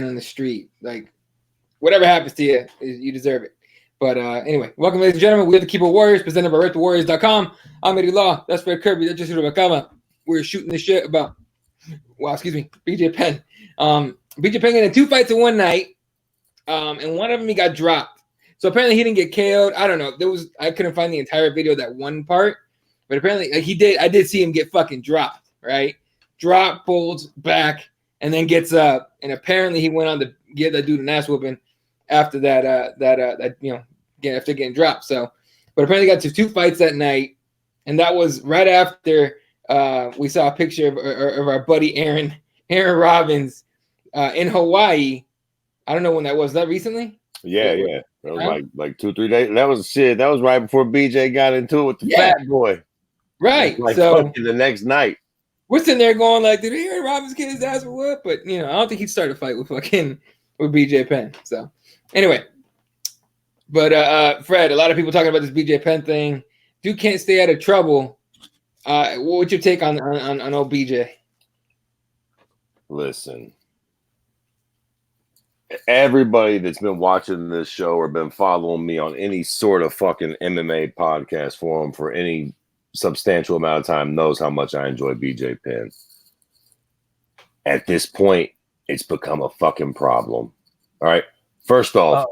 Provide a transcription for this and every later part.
on the street. Like, whatever happens to you, you deserve it. But anyway, welcome, ladies and gentlemen. We are the Keyboard Warriors, presented by RightToWarriors.com. I'm Eddie Law. That's Fred Kirby. That's just Bakama. We're shooting this shit about, BJ Penn. BJ Penn in 2 fights in one night, and one of them he got dropped. So apparently he didn't get KO'd. I don't know. I couldn't find the entire video, that one part, but apparently he did. I did see him get fucking dropped, right? Drop, folds back, and then gets up. And apparently he went on to give that dude an ass whooping after that, after getting dropped. So, but apparently got to 2 fights that night, and that was right after we saw a picture of our buddy Aaron Robbins in Hawaii. I don't know when that was. That recently? Yeah. That was like 2-3 days. That was shit. That was right before BJ got into it with the fat boy. Right. Like so fucking the next night. We're sitting there going like, did Aaron Robbins get his ass or what? But I don't think he'd start a fight with BJ Penn. So anyway. But Fred, a lot of people talking about this BJ Penn thing. Dude can't stay out of trouble. What's your take on old BJ? Listen. Everybody that's been watching this show or been following me on any sort of fucking MMA podcast forum for any substantial amount of time knows how much I enjoy BJ Penn. At this point, it's become a fucking problem. All right. First off,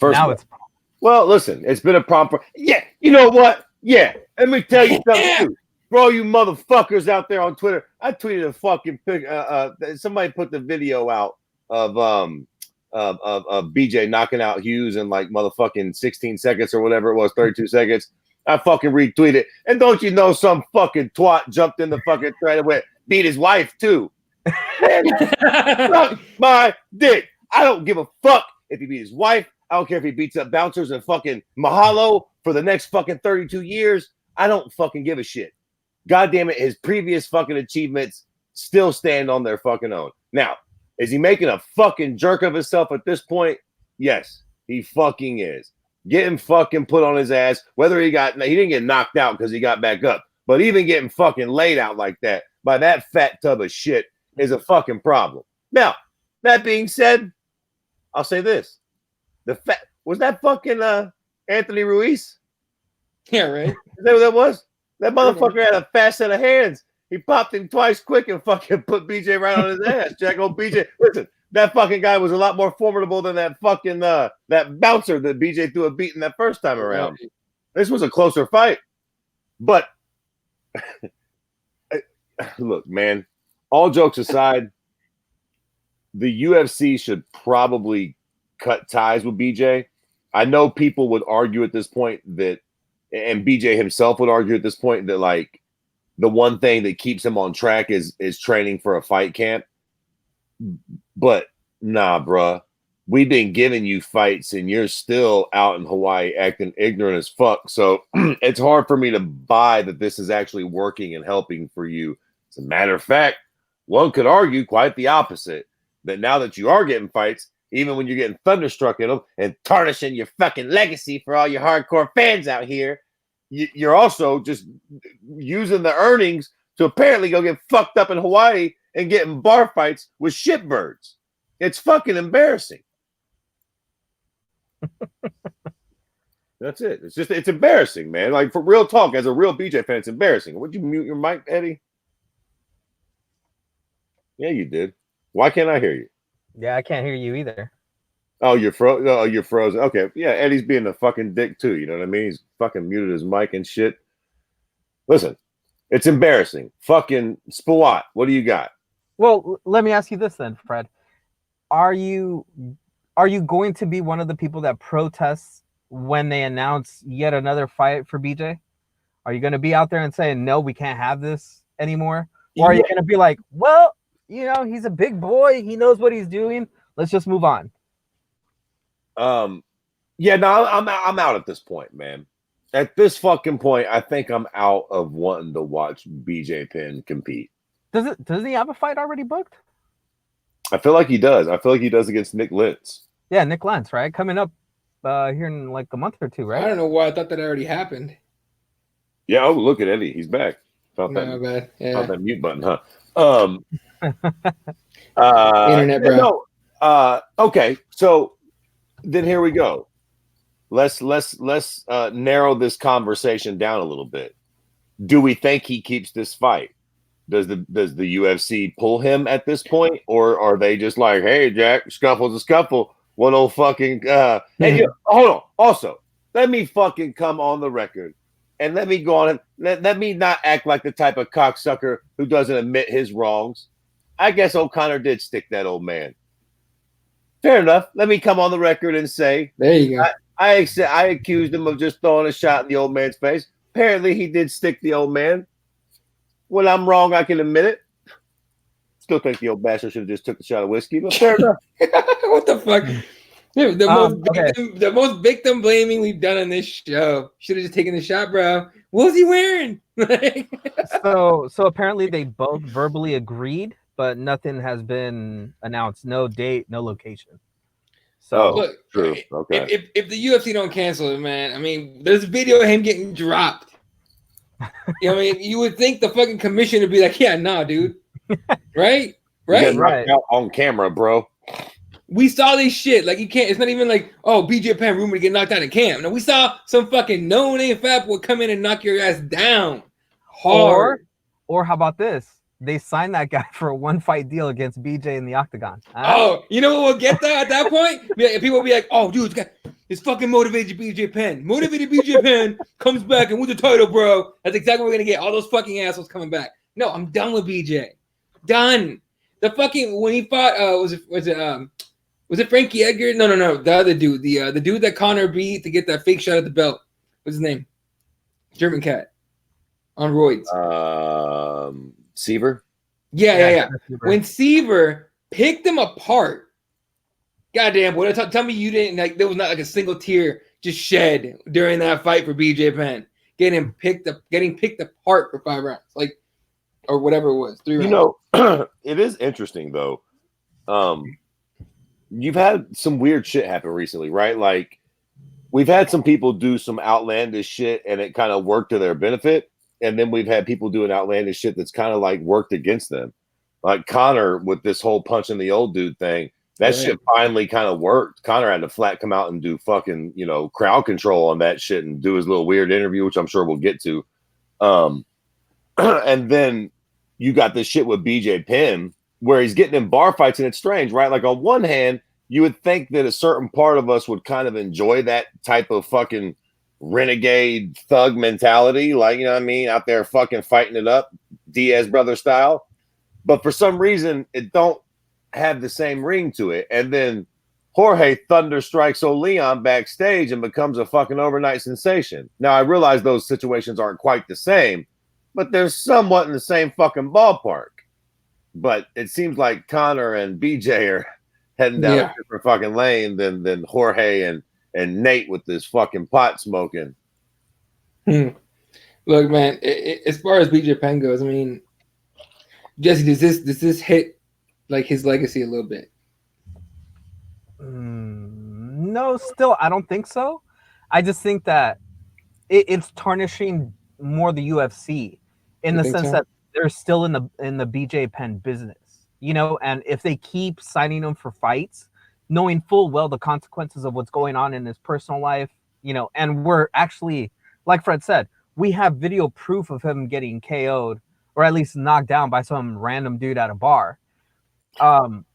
well, listen, it's been a problem. Yeah, you know what? Yeah, let me tell you something too. For all you motherfuckers out there on Twitter, I tweeted a fucking pic. Somebody put the video out of BJ knocking out Hughes in like motherfucking 16 seconds or whatever it was, 32 seconds. I fucking retweeted, and don't you know some fucking twat jumped in the fucking thread and went beat his wife too. Suck my dick. I don't give a fuck if he beat his wife. I don't care if he beats up bouncers and fucking Mahalo for the next fucking 32 years. I don't fucking give a shit. God damn it, his previous fucking achievements still stand on their fucking own. Now, is he making a fucking jerk of himself at this point? Yes, he fucking is. Getting fucking put on his ass, whether he didn't get knocked out because he got back up, but even getting fucking laid out like that by that fat tub of shit is a fucking problem. Now, that being said, I'll say this. Was that fucking Anthony Ruiz? Yeah, right. Is that what that was? That motherfucker had a fast set of hands. He popped him twice quick and fucking put BJ right on his ass. Jack old BJ. Listen, that fucking guy was a lot more formidable than that fucking that bouncer that BJ threw a beating that first time around. Right. This was a closer fight. But look, man, all jokes aside, the UFC should probably cut ties with BJ. I know people would argue at this point that, and BJ himself would argue at this point that like the one thing that keeps him on track is training for a fight camp. But nah, bruh. We've been giving you fights and you're still out in Hawaii acting ignorant as fuck. So it's hard for me to buy that this is actually working and helping for you. As a matter of fact, one could argue quite the opposite. That now that you are getting fights, even when you're getting thunderstruck in them and tarnishing your fucking legacy for all your hardcore fans out here, you're also just using the earnings to apparently go get fucked up in Hawaii and getting bar fights with shitbirds. It's fucking embarrassing. That's it. It's embarrassing, man. Like, for real talk, as a real BJ fan, it's embarrassing. Would you mute your mic, Eddie? Yeah, you did. Why can't I hear you? Yeah, I can't hear you either. Oh, you're frozen. Oh, you're frozen. Okay. Yeah, Eddie's being a fucking dick too. You know what I mean? He's fucking muted his mic and shit. Listen, it's embarrassing. Fucking Spawat, what do you got? Well, let me ask you this then, Fred. Are you going to be one of the people that protests when they announce yet another fight for BJ? Are you going to be out there and saying, no, we can't have this anymore? Or are you going to be like, well, you know, he's a big boy. He knows what he's doing. Let's just move on. Yeah, no, I'm out at this point, man. At this fucking point, I think I'm out of wanting to watch BJ Penn compete. Does he have a fight already booked? I feel like he does. I feel like he does against Nick Lentz. Yeah, Nick Lentz, right? Coming up here in like a month or two, right? I don't know why I thought that already happened. Yeah, oh, look at Eddie. He's back. Found that mute button, huh? Internet, bro. No, Okay, so then here we go. Let's narrow this conversation down a little bit. Do we think he keeps this fight? Does the UFC pull him at this point, or are they just like, hey, Jack, scuffle's a scuffle? What old fucking hey, hold on. Also, let me fucking come on the record and let me go on and let me not act like the type of cocksucker who doesn't admit his wrongs. I guess O'Connor did stick that old man. Fair enough. Let me come on the record and say, there you go. I accused him of just throwing a shot in the old man's face. Apparently, he did stick the old man. When I'm wrong, I can admit it. Still think the old bastard should have just took the shot of whiskey, but fair enough. What the fuck? The most victim blaming we've done on this show. Should have just taken the shot, bro. What was he wearing? So apparently they both verbally agreed, but nothing has been announced. No date, no location. So look, true. Okay. If the UFC don't cancel it, man, I mean, there's a video of him getting dropped. You know what I mean? You would think the fucking commission would be like, yeah, nah, dude. Right? Right. Out on camera, bro. We saw this shit. Like, you can't, it's not even like, oh, BJ Penn rumored to get knocked out in camp. No, we saw some fucking no-name fat boy come in and knock your ass down hard. Or how about this? They signed that guy for a one-fight deal against BJ in the octagon. Oh, you know what we'll get that at that point? People will be like, oh, dude, it's fucking motivated BJ Penn. Motivated BJ Penn comes back and wins the title, bro. That's exactly what we're going to get. All those fucking assholes coming back. No, I'm done with BJ. Done. The fucking, when he fought, was it Frankie Edgar? No. The other dude. The dude that Conor beat to get that fake shot at the belt. What's his name? German cat. On roids. Seaver? Yeah. When Seaver picked him apart, goddamn boy, tell me you didn't, like, there was not like a single tear just shed during that fight for BJ Penn. Getting picked apart for 5 rounds. Like, or whatever it was, 3 rounds. You know, it is interesting though. You've had some weird shit happen recently, right? Like, we've had some people do some outlandish shit and it kind of worked to their benefit. And then we've had people doing outlandish shit that's kind of like worked against them. Like Conor with this whole punching the old dude thing. That shit finally kind of worked. Conor had to flat come out and do fucking, crowd control on that shit and do his little weird interview, which I'm sure we'll get to. And then you got this shit with BJ Penn where he's getting in bar fights, and it's strange, right? Like, on one hand, you would think that a certain part of us would kind of enjoy that type of fucking renegade thug mentality, like, you know what I mean, out there fucking fighting it up, Diaz brother style. But for some reason, it don't have the same ring to it. And then Jorge thunder strikes O'Leon backstage and becomes a fucking overnight sensation. Now, I realize those situations aren't quite the same, but they're somewhat in the same fucking ballpark. But it seems like Conor and BJ are heading down a different fucking lane than Jorge and Nate with this fucking pot smoking. Look, man, as far as BJ Penn goes, I mean, Jesse, does this hit like his legacy a little bit? No, still, I don't think so. I just think that it's tarnishing more the UFC in the sense that they're still in the BJ Penn business, and if they keep signing him for fights, knowing full well the consequences of what's going on in his personal life, and we're actually, like Fred said, we have video proof of him getting KO'd or at least knocked down by some random dude at a bar.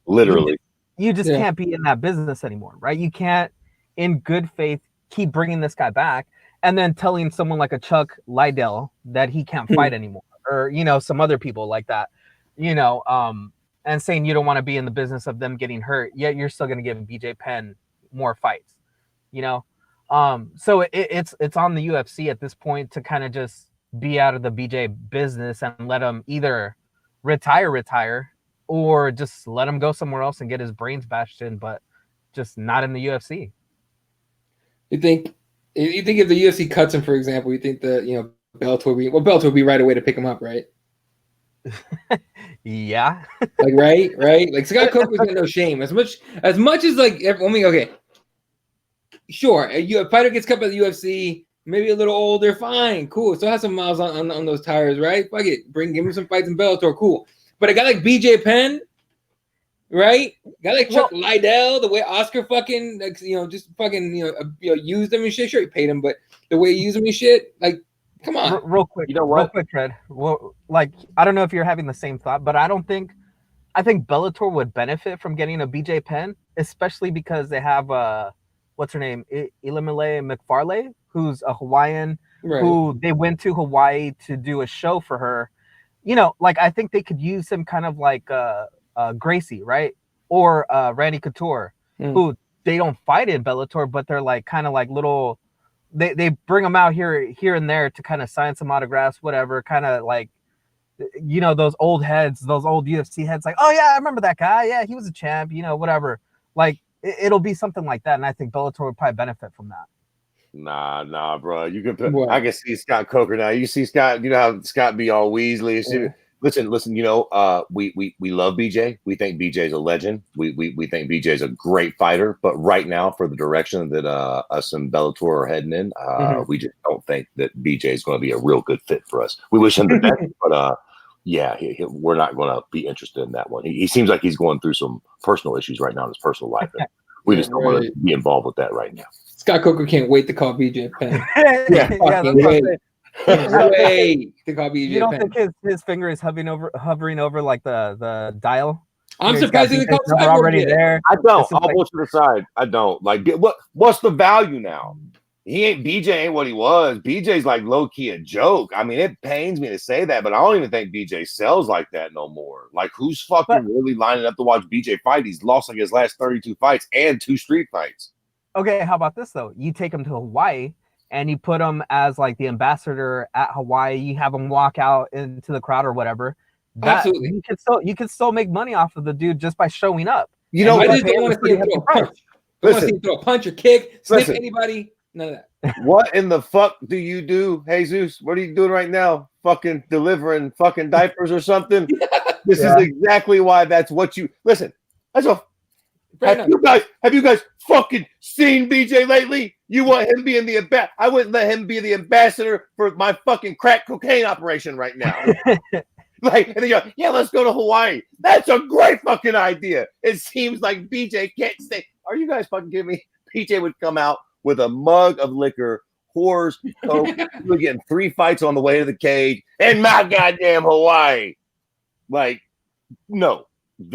Literally. You just can't be in that business anymore, right? You can't, in good faith, keep bringing this guy back and then telling someone like a Chuck Liddell that he can't fight anymore, or, some other people like that, and saying you don't want to be in the business of them getting hurt, yet you're still going to give BJ Penn more fights, so it's on the UFC at this point to kind of just be out of the BJ business and let him either retire, or just let him go somewhere else and get his brains bashed in, but just not in the UFC. You think if the UFC cuts him, for example, you think that, Bellator would be right away to pick him up, right? Yeah. Like, right? Like, Scott Coker's got no shame. As much as like, okay, sure, a fighter gets cut by the UFC, maybe a little older, fine, cool. So has some miles on those tires, right? Fuck it, give him some fights in Bellator, cool. But a guy like BJ Penn, right? Got like Chuck Well- Liddell, the way Oscar fucking, like, just fucking, used him and shit. Sure, he paid him, but the way he used him and shit, like, come on. Real quick, You know what? real quick, Fred. Well, like, I don't know if you're having the same thought, but I think Bellator would benefit from getting a BJ Penn, especially because they have what's her name, Ilimile McFarlane, who's a Hawaiian, Right. who they went to Hawaii to do a show for her. Like, I think they could use him kind of like Gracie, right, or Randy Couture, who they don't fight in Bellator, but they're like kind of like little. They bring them out here and there to kind of sign some autographs, whatever, kind of like, those old heads, those old UFC heads, like, oh yeah, I remember that guy. Yeah, he was a champ, whatever. Like, it'll be something like that. And I think Bellator would probably benefit from that. Nah, bro. You can. What? I can see Scott Coker now. You see Scott. You know how Scott be all Weasley. Yeah. Listen. We love BJ. We think BJ's a legend. We think BJ's a great fighter. But right now, for the direction that us and Bellator are heading in, we just don't think that BJ is going to be a real good fit for us. We wish him the best, but yeah, we're not going to be interested in that one. He seems like he's going through some personal issues right now in his personal life. We just don't want to be involved with that right now. Scott Coker can't wait to call BJ Penn. Yeah, that's what I'm saying. Wait to call BJ You don't Penn. think his finger is hovering over like the dial? I'm He's surprised got he didn't BJ's call number Cyborg already yet. there. I don't. This is I'll like- put you aside. I don't. Like, what's the value now? BJ ain't what he was. BJ's like low key a joke. I mean, it pains me to say that, but I don't even think BJ sells like that no more. Like, who's fucking really lining up to watch BJ fight? He's lost like his last 32 fights and 2 street fights. Okay, how about this though? You take him to Hawaii and you put him as like the ambassador at Hawaii. You have him walk out into the crowd or whatever. Absolutely. You can still make money off of the dude just by showing up. You know, I what? just don't want to see him throw a punch. Don't want to Listen. see him throw a punch or kick, sniff Listen. anybody. None of that. What in the fuck do you do, Jesus? What are you doing right now? Fucking delivering fucking diapers or something? This is exactly why that's what you listen. That's a have you guys fucking seen BJ lately? You want him being the I wouldn't let him be the ambassador for my fucking crack cocaine operation right now. Like, and then you're like, yeah, let's go to Hawaii. That's a great fucking idea. It seems like BJ can't stay. Are you guys fucking kidding me? BJ would come out with a mug of liquor, whores, coke. We're getting 3 fights on the way to the cage in my goddamn Hawaii. Like, no, you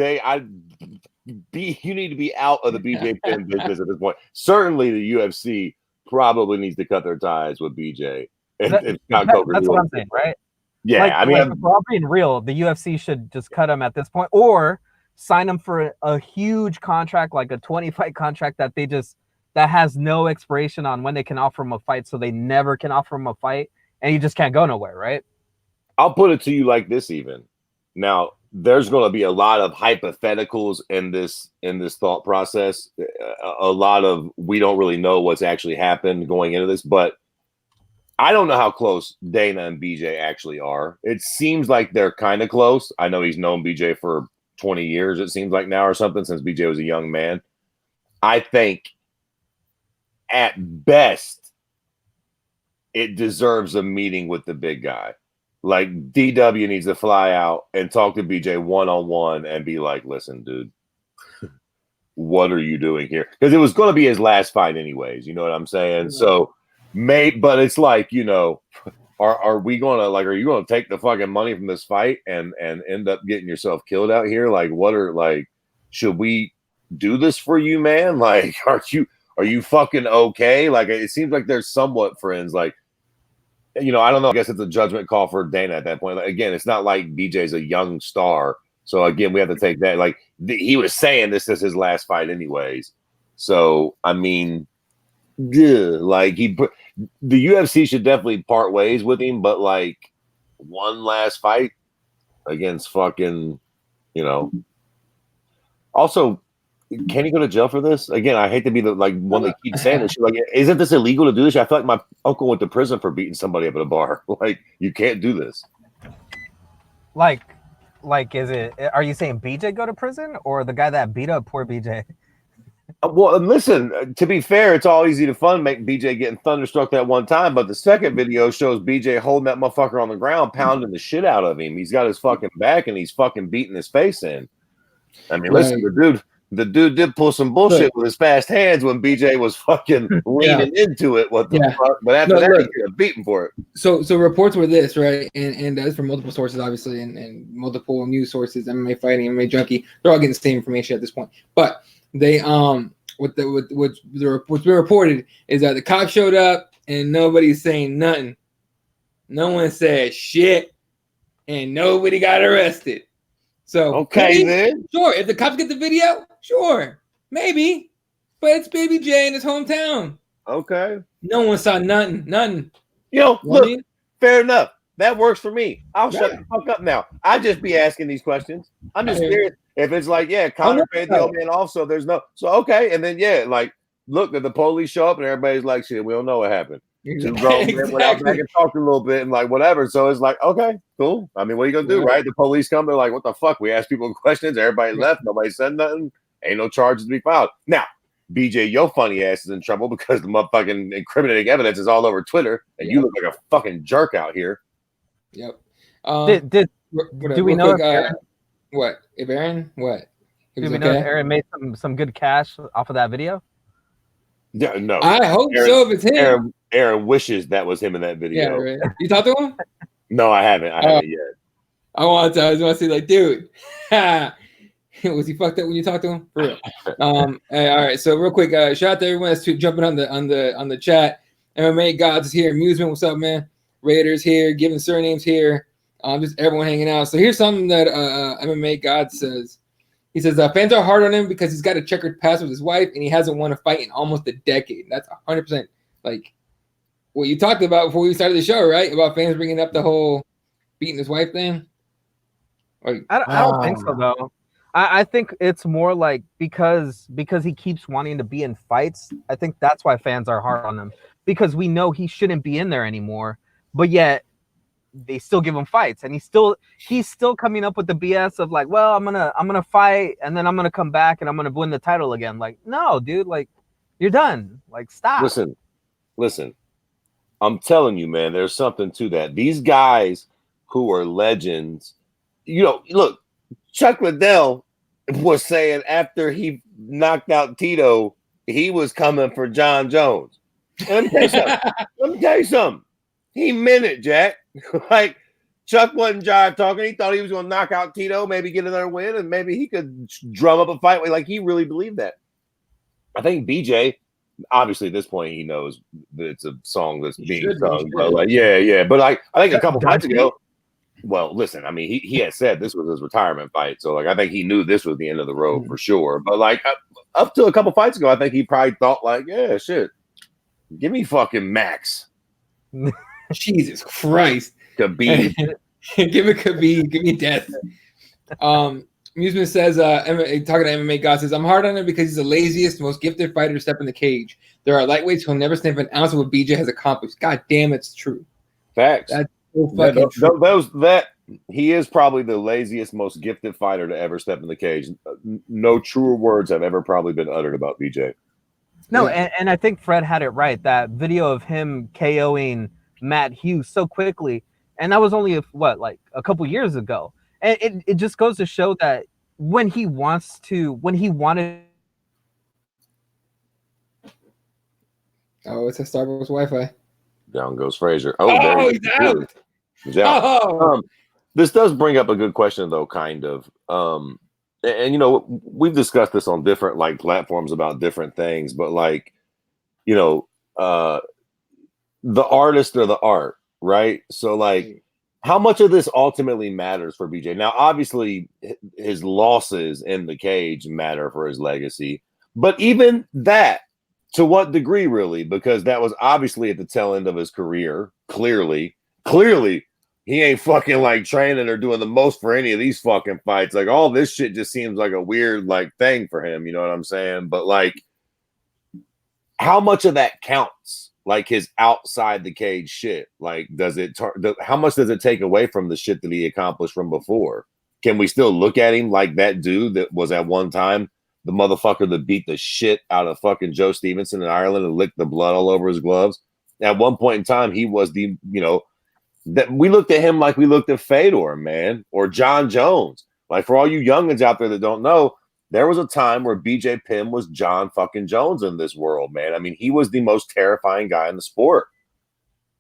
need to be out of the BJ Penn business at this point. Certainly, the UFC probably needs to cut their ties with BJ. That's what I'm saying, right? Yeah, like, I mean, if we're all being real, the UFC should just cut him at this point, or sign him for a huge contract, like a 20-fight contract that has no expiration on when they can offer him a fight, so they never can offer him a fight, and he just can't go nowhere, right? I'll put it to you like this, even. Now, there's going to be a lot of hypotheticals in this thought process. A lot of we don't really know what's actually happened going into this, but I don't know how close Dana and BJ actually are. It seems like they're kind of close. I know he's known BJ for 20 years, it seems like now or something, since BJ was a young man. I think at best it deserves a meeting with the big guy. Like, DW needs to fly out and talk to BJ one-on-one and be like, listen, dude, what are you doing here? Because it was going to be his last fight anyways. You know what I'm saying? Yeah. So, but it's like, are we going to, like, are you going to take the fucking money from this fight and end up getting yourself killed out here? Like, should we do this for you, man? Like, are you fucking okay? Like, it seems like they're somewhat friends. Like, I don't know. I guess it's a judgment call for Dana at that point. Like, again, it's not like BJ's a young star. So, again, we have to take that. Like, he was saying this is his last fight anyways. So, I mean, like, the UFC should definitely part ways with him. But, like, one last fight against fucking, Also, can he go to jail for this? Again, I hate to be the one that keeps saying this. Like, isn't this illegal to do this? I feel like my uncle went to prison for beating somebody up at a bar. Like, you can't do this. Like, is it? Are you saying BJ go to prison or the guy that beat up poor BJ? Well, and listen, to be fair, it's all easy to fun make BJ getting thunderstruck that one time, but the second video shows BJ holding that motherfucker on the ground, pounding the shit out of him. He's got his fucking back and he's fucking beating his face in. I mean, listen, the dude did pull some bullshit with his fast hands when BJ was fucking leaning into it. What the fuck? But after that, he got beaten for it. So reports were this, right? And that's from multiple sources, obviously, and multiple news sources, MMA Fighting, MMA Junkie. They're all getting the same information at this point. But they what's been reported is that the cops showed up and nobody's saying nothing. No one said shit, and nobody got arrested. So okay, then sure, if the cops get the video, sure, maybe, but it's Baby J in his hometown. Okay, no one saw nothing. Look, fair enough. That works for me. I'll shut the fuck up now. I just be asking these questions. I'm just curious if it's like, Conor paid the old man off, so there's no, so okay, and then like, look, did the police show up and everybody's like, shit, we don't know what happened. Two grown men went out back and talked a little bit and like whatever. So it's like, okay, cool. I mean, what are you gonna do, right? The police come, they're like, what the fuck? We asked people questions, everybody left, nobody said nothing, ain't no charges to be filed. Now, BJ, your funny ass is in trouble because the motherfucking incriminating evidence is all over Twitter, and you look like a fucking jerk out here. Yep. Do we know if what? If Aaron? What? Do we know if Aaron made some good cash off of that video? Yeah, no. I hope so. If it's him, Aaron wishes that was him in that video. Yeah, right. You talked to him? No, I haven't. I haven't yet. I want to say, like, dude, was he fucked up when you talked to him? For real. Hey, all right. So real quick, shout out to everyone that's jumping on the chat. MMA Gods is here. Amusement, what's up, man? Raiders here. Giving surnames here. Just everyone hanging out. So here's something that MMA God says. He says, fans are hard on him because he's got a checkered past with his wife and he hasn't won a fight in almost a decade. That's 100% like what you talked about before we started the show, right? About fans bringing up the whole beating his wife thing. I don't think so, though. I think it's more like because he keeps wanting to be in fights. I think that's why fans are hard on him, because we know he shouldn't be in there anymore, but yet they still give him fights, and he's still coming up with the BS of like, well, I'm gonna fight and then I'm gonna come back and I'm gonna win the title again. Like, no, dude, like you're done. Like, stop. Listen. I'm telling you, man, there's something to that. These guys who are legends, look, Chuck Liddell was saying after he knocked out Tito, he was coming for John Jones. Let me tell you something. He meant it, Jack. Like, Chuck wasn't jive talking. He thought he was going to knock out Tito, maybe get another win, and maybe he could drum up a fight. Like, he really believed that. I think BJ, obviously at this point, he knows that it's a song that's being sung. But like, yeah. But like, I think a couple fights ago, well, listen, I mean, he had said this was his retirement fight. So, like, I think he knew this was the end of the road for sure. But, like, up to a couple fights ago, I think he probably thought, like, yeah, shit, give me fucking Max. Jesus Christ. Khabib. Give me Khabib. Give me death. Amusement says, talking to MMA God says, I'm hard on him because he's the laziest, most gifted fighter to step in the cage. There are lightweights who'll never sniff an ounce of what BJ has accomplished. God damn, it's true. Facts. That's so fucking true. He is probably the laziest, most gifted fighter to ever step in the cage. No truer words have ever probably been uttered about BJ. No, and I think Fred had it right. That video of him KOing Matt Hughes so quickly, and that was only a couple years ago. And it just goes to show that when he wanted. Oh, it's a Starbucks Wi-Fi. Down goes Frazier. Oh, he's out. He's out. Oh. This does bring up a good question, though, kind of. And we've discussed this on different like platforms about different things, but like, the artist or the art, right? So like, how much of this ultimately matters for BJ? Now, obviously, his losses in the cage matter for his legacy, but even that, to what degree, really? Because that was obviously at the tail end of his career. Clearly, he ain't fucking like training or doing the most for any of these fucking fights. Like, all this shit just seems like a weird like thing for him. You know what I'm saying? But like, how much of that counts? Like his outside the cage shit. Like, how much does it take away from the shit that he accomplished from before? Can we still look at him like that dude that was at one time the motherfucker that beat the shit out of fucking Joe Stevenson in Ireland and licked the blood all over his gloves? At one point in time, he was that we looked at him like we looked at Fedor, man, or John Jones. Like, for all you youngins out there that don't know, there was a time where BJ Penn was John fucking Jones in this world, man. I mean, he was the most terrifying guy in the sport.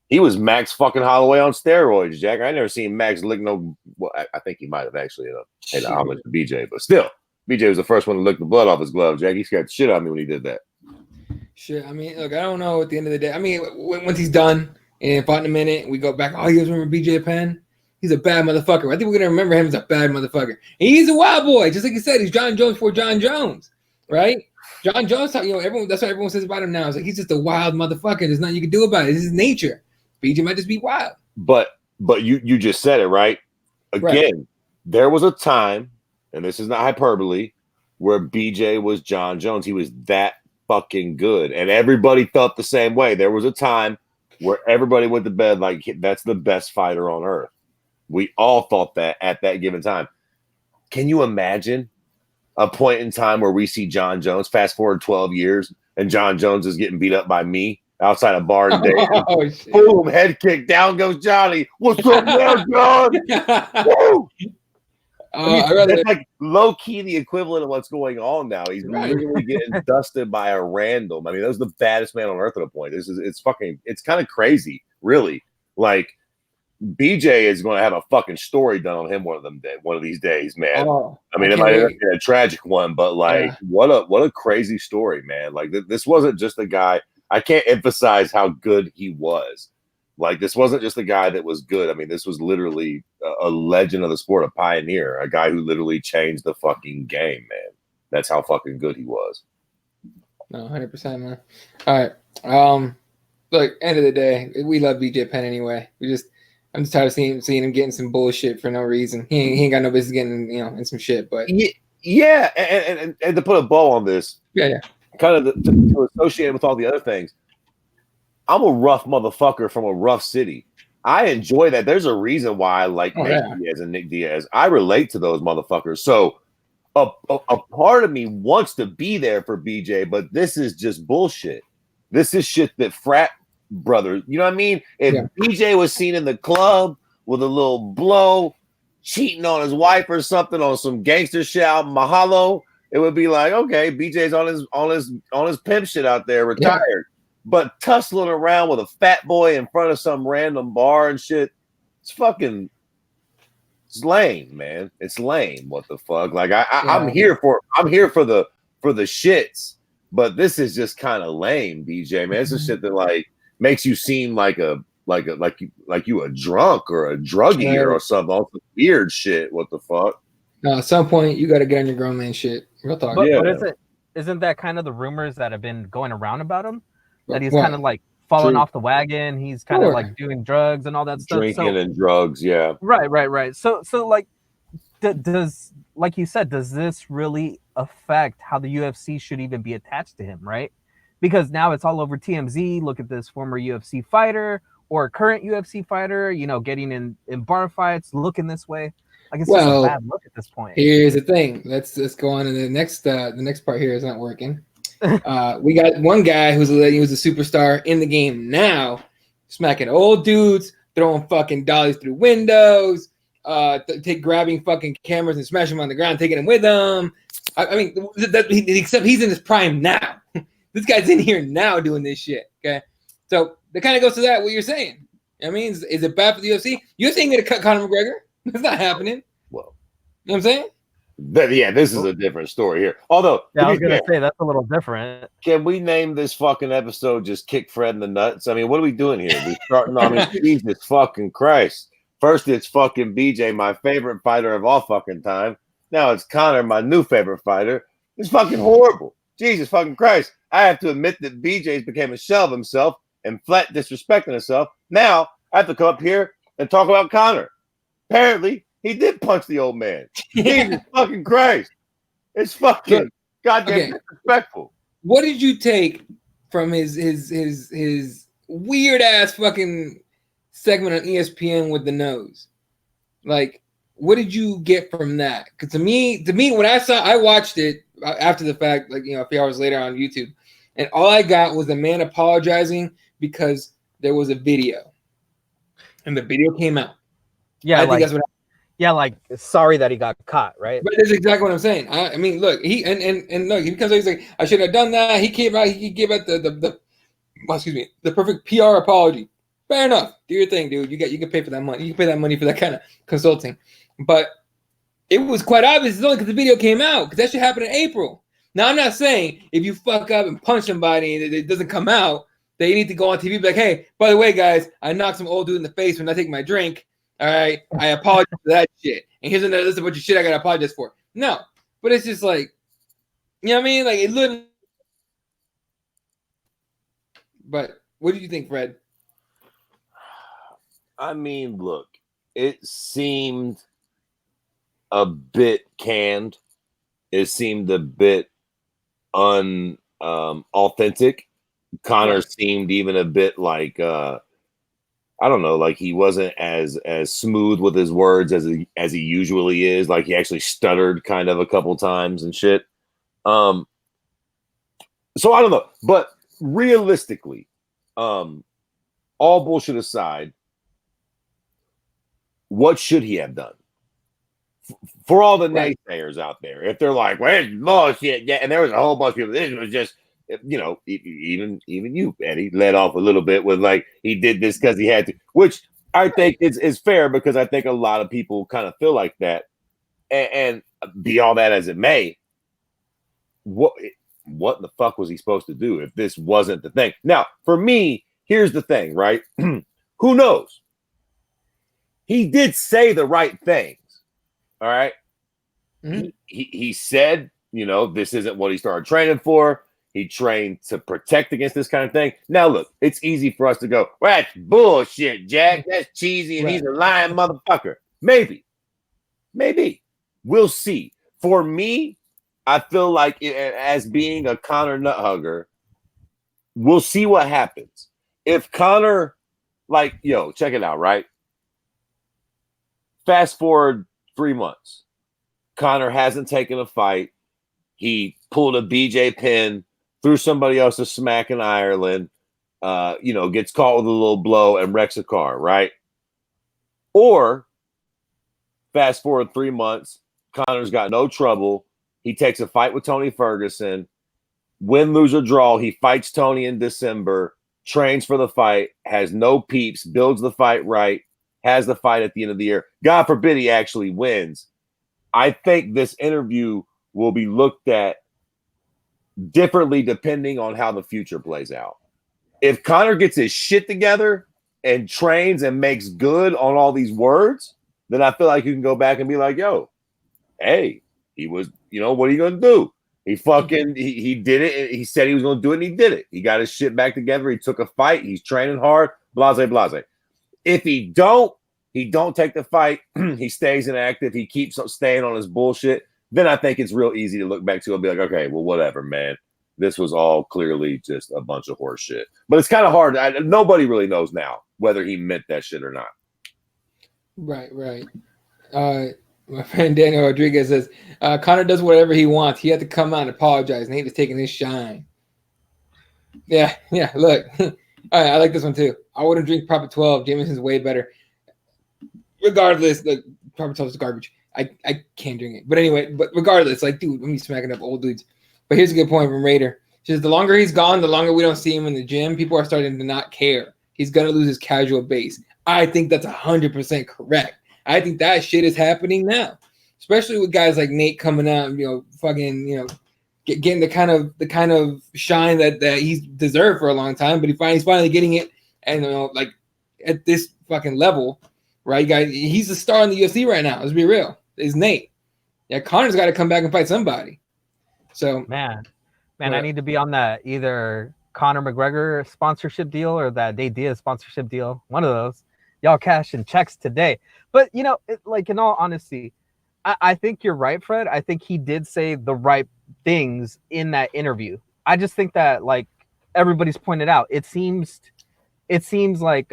He was Max fucking Holloway on steroids, Jack. I never seen Max lick no. Well, I think he might have actually paid homage to BJ, but still, BJ was the first one to lick the blood off his glove. Jack, he scared the shit out of me when he did that. Shit, I mean, look, I don't know. At the end of the day, I mean, once he's done and fought in a minute, we go back. Oh, you guys remember BJ Penn? He's a bad motherfucker. I think we're gonna remember him as a bad motherfucker. And he's a wild boy, just like you said. He's John Jones before John Jones, right? John Jones, everyone. That's what everyone says about him now. It's like he's just a wild motherfucker. There's nothing you can do about it. It's his nature. BJ might just be wild. But you just said it, right? Again, there was a time, and this is not hyperbole, where BJ was John Jones. He was that fucking good, and everybody felt the same way. There was a time where everybody went to bed like, that's the best fighter on earth. We all thought that at that given time. Can you imagine a point in time where we see John Jones, fast forward 12 years, and John Jones is getting beat up by me outside a bar today? Boom, head kick, down goes Johnny. What's up now, John? Woo! That's like low key the equivalent of what's going on now. He's literally getting dusted by a random. I mean, that was the baddest man on earth at a point. It's kind of crazy, really. Like, BJ is going to have a fucking story done on him one of these days, man. I mean, it might be a tragic one, but like, what a crazy story, man. Like, this wasn't just a guy. I can't emphasize how good he was. Like, this wasn't just a guy that was good. I mean, this was literally a legend of the sport, a pioneer, a guy who literally changed the fucking game, man. That's how fucking good he was. No, 100%, man. All right. Look, end of the day, we love BJ Penn anyway. I'm just tired of seeing him getting some bullshit for no reason. He ain't got no business getting, in some shit. But yeah, and to put a bow on this, kind of to associate it with all the other things. I'm a rough motherfucker from a rough city. I enjoy that. There's a reason why I like Diaz and Nick Diaz. I relate to those motherfuckers. So a part of me wants to be there for BJ, but this is just bullshit. This is shit that frat brothers, you know what I mean? If BJ was seen in the club with a little blow, cheating on his wife or something on some gangster shit out in Mahalo, it would be like, okay, BJ's on his pimp shit out there, retired. Yeah. But tussling around with a fat boy in front of some random bar and shit, it's lame, man. It's lame. What the fuck? Like I'm here for the shits, but this is just kind of lame, BJ, man. It's a shit that like makes you seem like you a drunk or a druggie or something. All the weird shit. What the fuck? No, at some point you got to get on your grown man shit. Real talk. But isn't that kind of the rumors that have been going around about him? That he's kind of like falling off the wagon. He's kind of like doing drugs and all that stuff. Drinking and drugs, yeah. Right. So like, does like you said, does this really affect how the UFC should even be attached to him, right? Because now it's all over TMZ. Look at this former UFC fighter or current UFC fighter, getting in bar fights, looking this way. Like, it's just a bad look at this point. Here's the thing. Let's go on to the next part here is not working. We got one guy who's a superstar in the game now, smacking old dudes, throwing fucking dollies through windows, grabbing fucking cameras and smashing them on the ground, taking them with him. I mean, except he's in his prime now. This guy's in here now doing this shit. Okay, so that kind of goes to that what you're saying. I mean, is it bad for the UFC? UFC ain't gonna cut Conor McGregor. That's not happening. Well, you know what I'm saying? This is a different story here. Although, I was going to say that's a little different. Can we name this fucking episode just Kick Fred in the Nuts? I mean, what are we doing here? We starting on Jesus fucking Christ. First, it's fucking BJ, my favorite fighter of all fucking time. Now it's Conor, my new favorite fighter. It's fucking horrible. Jesus fucking Christ. I have to admit that BJ's became a shell of himself and flat disrespecting himself. Now I have to come up here and talk about Conor. Apparently, he did punch the old man. Jesus fucking Christ. It's fucking goddamn disrespectful. What did you take from his weird ass fucking segment on ESPN with the nose? Like, what did you get from that? Because to me, when I watched it after the fact, like, a few hours later on YouTube, and all I got was the man apologizing because there was a video, and the video came out. Yeah, I think that's what happened. Yeah, like sorry that he got caught, right? But that's exactly what I'm saying. I mean, look, he and look, he comes out, he's like, I should have done that. He gave out the perfect PR apology. Fair enough. Do your thing, dude. You can pay for that money. You can pay that money for that kind of consulting. But it was quite obvious. It's only because the video came out, because that should happen in April. Now, I'm not saying if you fuck up and punch somebody and it doesn't come out, that you need to go on TV and be like, hey, by the way, guys, I knocked some old dude in the face when I take my drink. All right, I apologize for that shit. And here's another list of bunch of shit I got to apologize for. No, but it's just like, you know what I mean? Like, it literally. But what do you think, Fred? I mean, look, it seemed a bit canned. It seemed a bit authentic. Conor seemed even a bit like I don't know, like he wasn't as smooth with his words as he usually is. Like he actually stuttered kind of a couple times and shit. So I don't know, but realistically, all bullshit aside, what should he have done? For all the naysayers out there, if they're like, well, it's bullshit, yeah, and there was a whole bunch of people, this was just, you know, even you, Eddie, let off a little bit with like, he did this because he had to, which I think is fair, because I think a lot of people kind of feel like that. And be all that as it may, what the fuck was he supposed to do if this wasn't the thing? Now, for me, here's the thing, right? Who knows? He did say the right things. All right. Mm-hmm. He said, you know, this isn't what he started training for. He trained to protect against this kind of thing. Now, look, it's easy for us to go, well, that's bullshit, Jack. That's cheesy, and he's a lying motherfucker. Maybe. We'll see. For me, I feel like as being a Conor nut hugger, we'll see what happens. If Conor, like, yo, check it out, right? Fast forward 3 months. Conor hasn't taken a fight. He pulled a BJ pin, threw somebody else's smack in Ireland, you know, gets caught with a little blow and wrecks a car, right? Or fast forward 3 months, Conor's got no trouble. He takes a fight with Tony Ferguson. Win, lose, or draw, he fights Tony in December, trains for the fight, has no peeps, builds the fight right, has the fight at the end of the year. God forbid he actually wins. I think this interview will be looked at differently depending on how the future plays out. If Conor gets his shit together and trains and makes good on all these words, then I feel like you can go back and be like, yo, hey, he was, you know, what are you going to do? He did it. He said he was going to do it, and he did it. He got his shit back together. He took a fight. He's training hard, blase, blase. If he don't take the fight, he stays inactive, he keeps staying on his bullshit, then I think it's real easy to look back to and be like, okay, well, whatever, man. This was all clearly just a bunch of horse shit. But it's kind of hard. Nobody really knows now whether he meant that shit or not. Right. My friend Daniel Rodriguez says, Conor does whatever he wants. He had to come out and apologize, and he was taking his shine. Yeah, look. All right, I like this one too. I wouldn't drink Proper 12. Jameson's way better. Regardless, the Proper 12 is garbage. I can't drink it. But anyway, regardless, like, dude, let me smacking up old dudes. But here's a good point from Raider. She says, the longer he's gone, the longer we don't see him in the gym, people are starting to not care. He's going to lose his casual base. I think that's 100% correct. I think that shit is happening now, especially with guys like Nate coming out and, you know, fucking, you know, getting the kind of shine that he's deserved for a long time, but he's finally getting it, and, you know, like at this fucking level, right, guys? He's the star in the UFC right now. Let's be real. It's Nate. Yeah, Conor's got to come back and fight somebody. So man, I need to be on that either Conor McGregor sponsorship deal or that Nate Diaz sponsorship deal. One of those. Y'all cash in checks today. But, you know, like, in all honesty, I think you're right, Fred. I think he did say the right things in that interview. I just think that, like everybody's pointed out, it seems like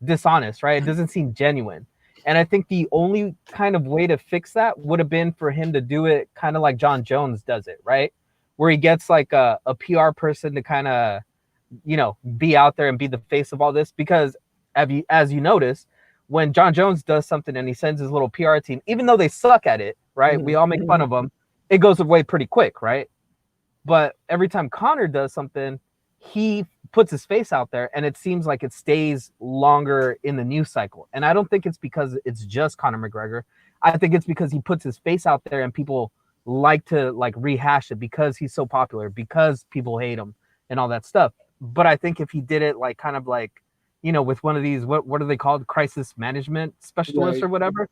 dishonest, right? It doesn't seem genuine. And I think the only kind of way to fix that would have been for him to do it kind of like John Jones does it, right? Where he gets like a PR person to kind of, you know, be out there and be the face of all this. Because as you notice, when John Jones does something and he sends his little PR team, even though they suck at it, right? We all make fun of them. It goes away pretty quick, right? But every time Conor does something, he puts his face out there, and it seems like it stays longer in the news cycle. And I don't think it's because it's just Conor McGregor. I think it's because he puts his face out there, and people like to like rehash it because he's so popular, because people hate him and all that stuff. But I think if he did it like kind of like, you know, with one of these, what are they called, crisis management specialists or whatever,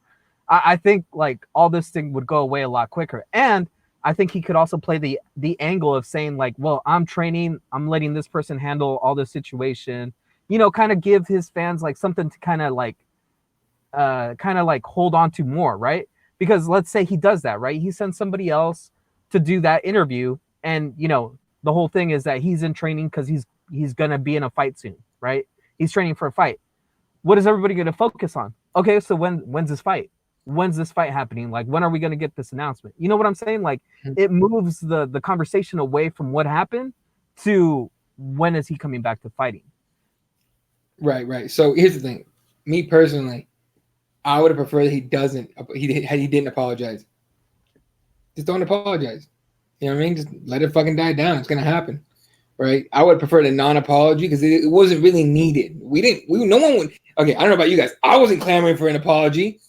I think like all this thing would go away a lot quicker. And I think he could also play the angle of saying like, well, I'm training, I'm letting this person handle all this situation, you know, kind of give his fans like something to kind of like hold on to more, right? Because let's say he does that, right? He sends somebody else to do that interview, and you know, the whole thing is that he's in training because he's gonna be in a fight soon, right? He's training for a fight. What is everybody gonna focus on? Okay, so when's this fight? When's this fight happening? Like, when are we going to get this announcement? You know what I'm saying? Like, it moves the conversation away from what happened to when is he coming back to fighting? Right. So here's the thing. Me personally, I would have preferred that he didn't apologize. Just don't apologize. You know what I mean? Just let it fucking die down. It's going to happen. Right? I would prefer a non-apology because it wasn't really needed. No one would. Okay, I don't know about you guys. I wasn't clamoring for an apology.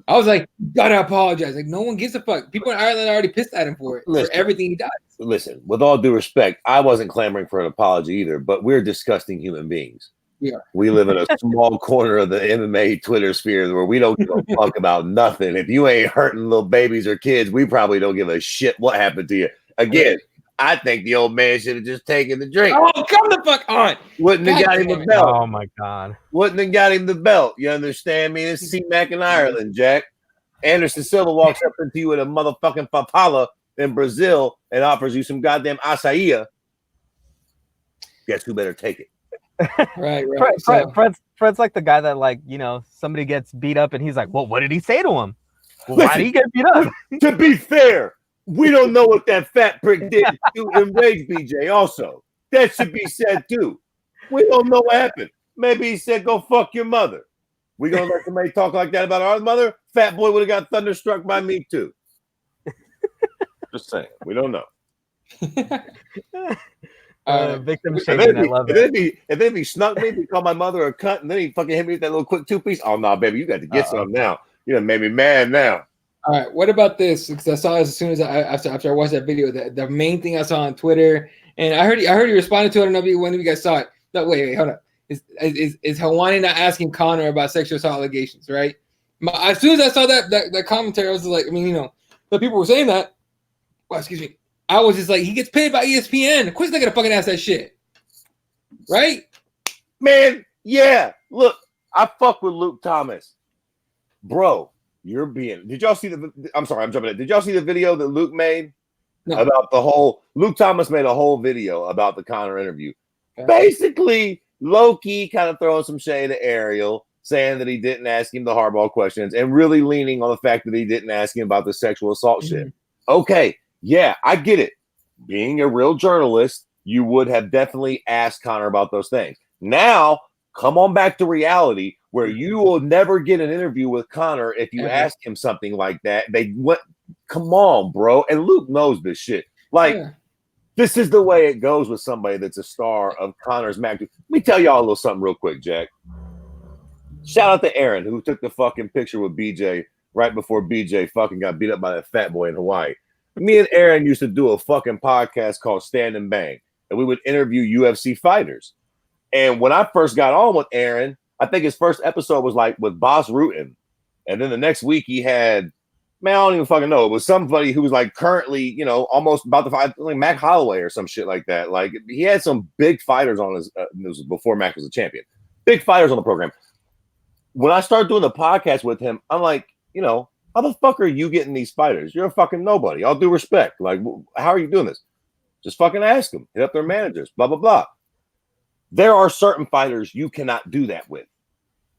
I was like, gotta apologize. Like, no one gives a fuck. People in Ireland are already pissed at him for everything he does. Listen, with all due respect, I wasn't clamoring for an apology either, but we're disgusting human beings. We live in a small corner of the MMA Twitter sphere where we don't give a fuck about nothing. If you ain't hurting little babies or kids, we probably don't give a shit what happened to you. Again, I think the old man should have just taken the drink. Oh, come the fuck on. Wouldn't have got him the belt. Oh, my God. Wouldn't have got him the belt. You understand me? This is C-Mac in Ireland, Jack. Anderson Silva walks up into you with a motherfucking papala in Brazil and offers you some goddamn acai. Guess who better take it? Right. Fred's like the guy that, like, you know, somebody gets beat up and he's like, well, what did he say to him? Well, why did he get beat up? To be fair, we don't know what that fat prick did to enrage BJ also. That should be said too. We don't know what happened. Maybe he said, go fuck your mother. We gonna let somebody talk like that about our mother? Fat boy would have got thunderstruck by me too. Just saying. We don't know. Victim shaming, I love it. And then he snuck me, he called my mother a cunt, and then he fucking hit me with that little quick 2-piece. Oh, no, baby, you got to get some now. You done made me mad now. All right, what about this? Because I saw this as soon as after I watched that video. The main thing I saw on Twitter, and I heard he responded to it. I don't know if one of you guys saw it. No, wait, hold on. Is Hawani not asking Conor about sexual assault allegations? Right. As soon as I saw that commentary, I was like, I mean, you know, the people were saying that. Well, excuse me. I was just like, he gets paid by ESPN. Of course, they're gonna fucking ask that shit, right? Man, yeah. Look, I fuck with Luke Thomas, bro. You're being. Did y'all see the? I'm sorry, I'm jumping in. Did y'all see the video that Luke made about the whole? Luke Thomas made a whole video about the Conor interview. Okay. Basically, low-key kind of throwing some shade at Ariel, saying that he didn't ask him the hardball questions, and really leaning on the fact that he didn't ask him about the sexual assault shit. Okay, yeah, I get it. Being a real journalist, you would have definitely asked Conor about those things. Now, come on back to reality, where you will never get an interview with Conor if you ask him something like that. Come on, bro. And Luke knows this shit. Like, this is the way it goes with somebody that's a star of Conor's magnitude. Let me tell y'all a little something real quick, Jack. Shout out to Aaron, who took the fucking picture with BJ right before BJ fucking got beat up by that fat boy in Hawaii. Me and Aaron used to do a fucking podcast called Stand and Bang, and we would interview UFC fighters. And when I first got on with Aaron, I think his first episode was like with Boss Rutan. And then the next week he had, man, I don't even fucking know. It was somebody who was like currently, you know, almost about to fight, like Mac Holloway or some shit like that. Like, he had some big fighters on his, this was before Mac was a champion. Big fighters on the program. When I started doing the podcast with him, I'm like, you know, how the fuck are you getting these fighters? You're a fucking nobody. All due respect. Like, how are you doing this? Just fucking ask them. Hit up their managers. Blah, blah, blah. There are certain fighters you cannot do that with.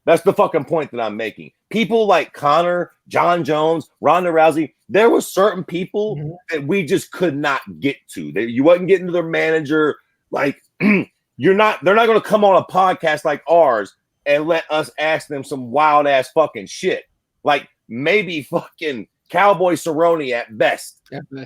That's the fucking point that I'm making. People like Conor, John Jones, Ronda Rousey, there were certain people that we just could not get to. You wasn't getting to their manager. Like, they're not going to come on a podcast like ours and let us ask them some wild ass fucking shit. Like maybe fucking Cowboy Cerrone at best.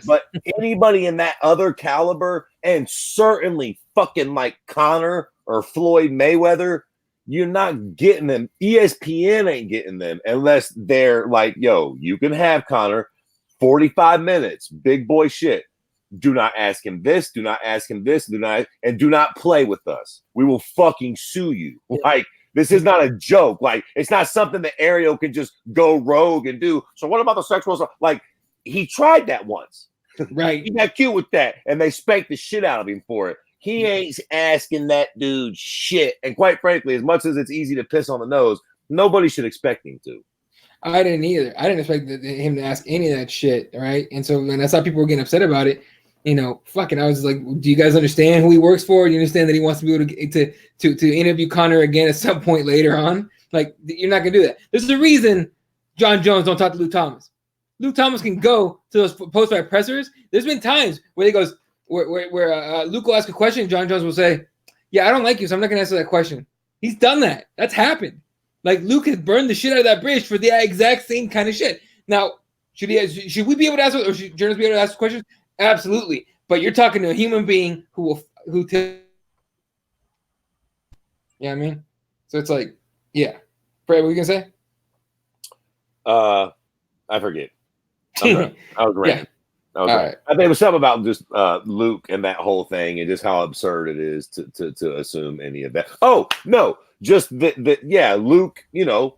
But anybody in that other caliber, and certainly fucking like Conor or Floyd Mayweather, you're not getting them. ESPN ain't getting them unless they're like, yo, you can have Conor 45 minutes, big boy shit. Do not ask him this, do not ask him this, do not play with us. We will fucking sue you. Like, this is not a joke. Like, it's not something that Ariel can just go rogue and do. So what about the sexual stuff? Like, he tried that once. Right. He got cute with that, and they spanked the shit out of him for it. He ain't asking that dude shit. And quite frankly, as much as it's easy to piss on the nose, nobody should expect him to. I didn't either. I didn't expect him to ask any of that shit, right? And so when I saw people were getting upset about it, you know, fucking, I was like, do you guys understand who he works for? Do you understand that he wants to be able to interview Conor again at some point later on? Like, you're not gonna do that. There's a reason John Jones don't talk to Luke Thomas. Luke Thomas can go to those post-fight pressers. There's been times where he goes, where Luke will ask a question, John Jones will say, yeah, I don't like you, so I'm not gonna answer that question. He's done that. That's happened. Like, Luke has burned the shit out of that bridge for the exact same kind of shit. Now, should we be able to ask, or should journalists be able to ask questions? Absolutely. But you're talking to a human being you know what I mean? So it's like, yeah. Fred, what were you gonna say? I forget. I was ranting. Yeah. Right. I think it was something about just Luke and that whole thing, and just how absurd it is to assume any of that. Oh no, just that yeah, Luke, you know,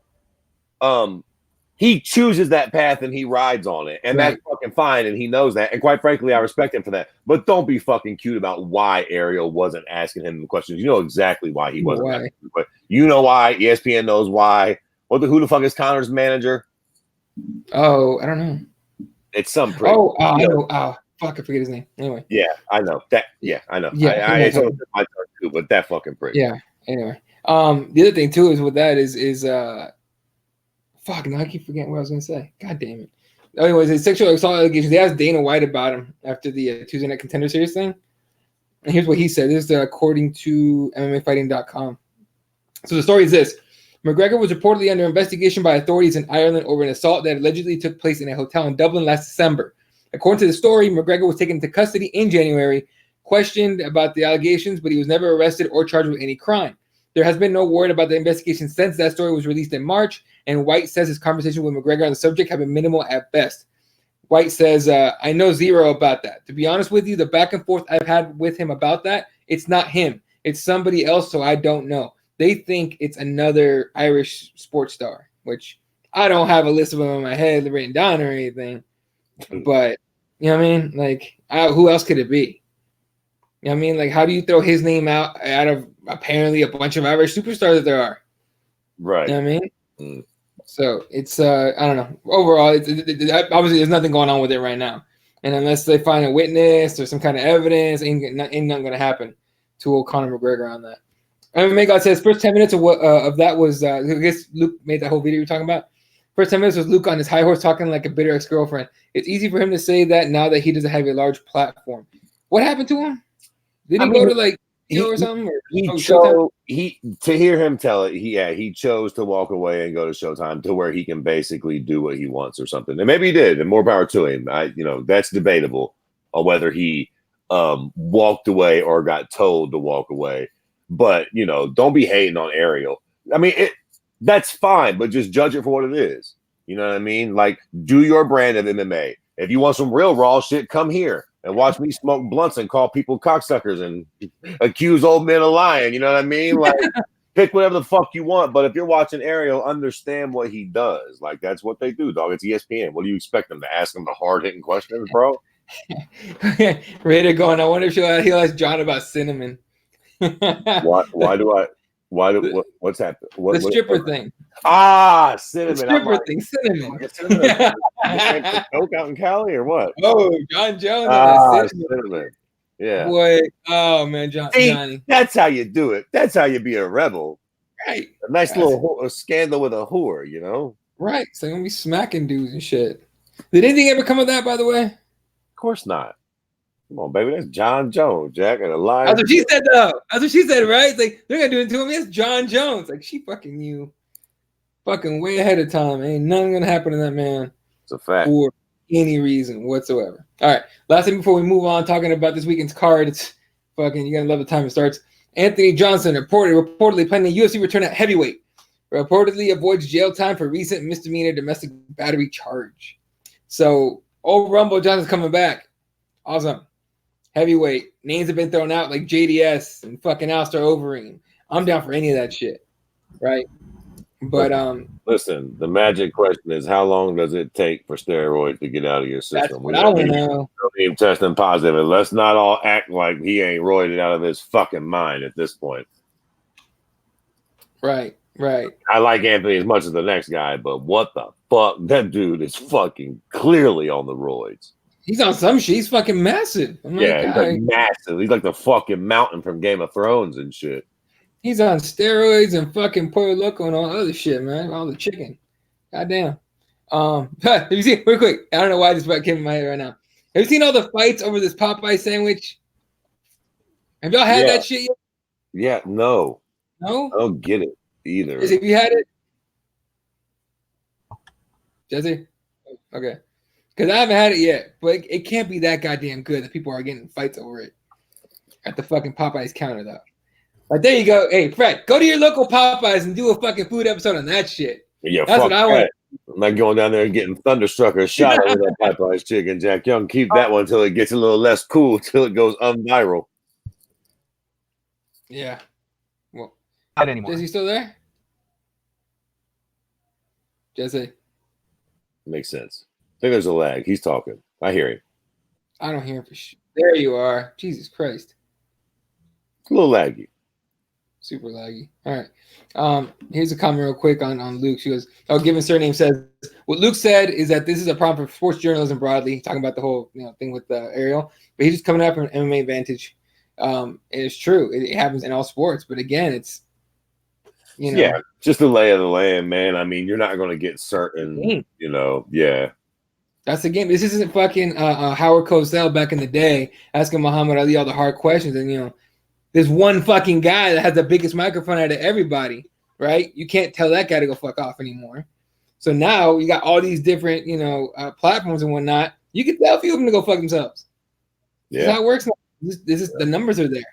he chooses that path and he rides on it, and that's fucking fine, and he knows that. And quite frankly, I respect him for that. But don't be fucking cute about why Ariel wasn't asking him the questions. You know exactly why he wasn't. Asking him, but you know why. ESPN knows why. Who the fuck is Conor's manager? Oh, I don't know. It's some prick. I know. Oh, fuck, I forget his name. Anyway. Yeah, I know that. Yeah, I know. Yeah, it's my turn too, but that fucking prick. Yeah. Anyway, the other thing too is with that is fuck. Now I keep forgetting what I was gonna say. God damn it. Anyways, it's sexual assault allegations. They asked Dana White about him after the Tuesday Night Contender Series thing, and here's what he said. This is according to MMAfighting.com. So the story is this. McGregor was reportedly under investigation by authorities in Ireland over an assault that allegedly took place in a hotel in Dublin last December. According to the story, McGregor was taken into custody in January, questioned about the allegations, but he was never arrested or charged with any crime. There has been no word about the investigation since that story was released in March, and White says his conversation with McGregor on the subject have been minimal at best. White says, I know zero about that. To be honest with you, the back and forth I've had with him about that, it's not him. It's somebody else, so I don't know. They think it's another Irish sports star, which I don't have a list of them in my head written down or anything. But, you know what I mean? Like, who else could it be? You know what I mean? Like, how do you throw his name out of apparently a bunch of Irish superstars that there are? Right. You know what I mean? So it's, I don't know. Overall, obviously there's nothing going on with it right now. And unless they find a witness or some kind of evidence, ain't nothing going to happen to old Conor McGregor on that. MMA God says first 10 minutes of that was I guess Luke made that whole video you're talking about. First 10 minutes was Luke on his high horse talking like a bitter ex-girlfriend. It's easy for him to say that now that he doesn't have a large platform. What happened to him? Did he go to like or something? Or to hear him tell it, he chose to walk away and go to Showtime to where he can basically do what he wants or something. And maybe he did, and more power to him. That's debatable on whether he walked away or got told to walk away. But, don't be hating on Ariel. I mean, that's fine, but just judge it for what it is. You know what I mean? Like, do your brand of MMA. If you want some real raw shit, come here and watch me smoke blunts and call people cocksuckers and accuse old men of lying. You know what I mean? Like, pick whatever the fuck you want. But if you're watching Ariel, understand what he does. Like, that's what they do, dog. It's ESPN. What do you expect them to ask him the hard-hitting questions, bro? Raider going, I wonder if he'll ask John about cinnamon. What's happened? The stripper thing. Cinnamon. The stripper thing, cinnamon. Cinnamon. Coke out in Cali or what? Oh, John Jones. Cinnamon. Yeah. Boy, oh man, Johnny. That's how you do it. That's how you be a rebel. Right. A nice little scandal with a whore, Right. So I'm gonna be smacking dudes and shit. Did anything ever come of that, by the way? Of course not. Come on, baby. That's John Jones, Jack, and a live. That's what she said, though. That's what she said, right? It's like, they're going to do it to him. It's John Jones. Like, she fucking knew fucking way ahead of time. Ain't nothing going to happen to that man. It's a fact. For any reason whatsoever. All right. Last thing before we move on, talking about this weekend's card. It's fucking, you're going to love the time it starts. Anthony Johnson reportedly planning a UFC return at heavyweight. Reportedly avoids jail time for recent misdemeanor domestic battery charge. So, old Rumble Johnson's coming back. Awesome. Heavyweight. Names have been thrown out like JDS and fucking Alistair Overeem. I'm down for any of that shit. Right? But listen, the magic question is, how long does it take for steroids to get out of your system? That's what I want to know. Him testing positive, and let's not all act like he ain't roided out of his fucking mind at this point. Right. I like Anthony as much as the next guy, but what the fuck? That dude is fucking clearly on the roids. He's on some shit. He's fucking massive. He's like massive. He's like the fucking mountain from Game of Thrones and shit. He's on steroids and fucking Pollo Loco and all other shit, man. All the chicken. Goddamn. Have you seen, real quick, I don't know why this came in my head right now. Have you seen all the fights over this Popeye sandwich? Have y'all had that shit yet? Yeah, no. No? I don't get it either. Have you had it? Jesse? Okay. Because I haven't had it yet, but it can't be that goddamn good that people are getting fights over it at the fucking Popeye's counter, though. But there you go. Hey, Fred, go to your local Popeyes and do a fucking food episode on that shit. Yeah, that's what I want. I'm not going down there and getting thunderstruck or shot over that Popeye's chicken, Jack Young. Keep that one until it gets a little less cool, till it goes unviral. Yeah. Well, not anymore. Is he still there? Jesse? Makes sense. I think there's a lag. He's talking. I hear him. I don't hear him for sure. There you are. Jesus Christ. A little laggy. Super laggy. All right. Here's a comment real quick on Luke. She goes, given surname says, what Luke said is that this is a problem for sports journalism broadly, talking about the whole thing with Ariel. But he's just coming up from an MMA advantage. It's true. It happens in all sports. But again, it's, yeah, just the lay of the land, man. I mean, you're not going to get certain, yeah. That's the game. This isn't fucking Howard Cosell back in the day asking Muhammad Ali all the hard questions. And, there's one fucking guy that has the biggest microphone out of everybody, right? You can't tell that guy to go fuck off anymore. So now you got all these different, platforms and whatnot. You can tell a few of them to go fuck themselves. Yeah. That's how it works now. This is the numbers are there.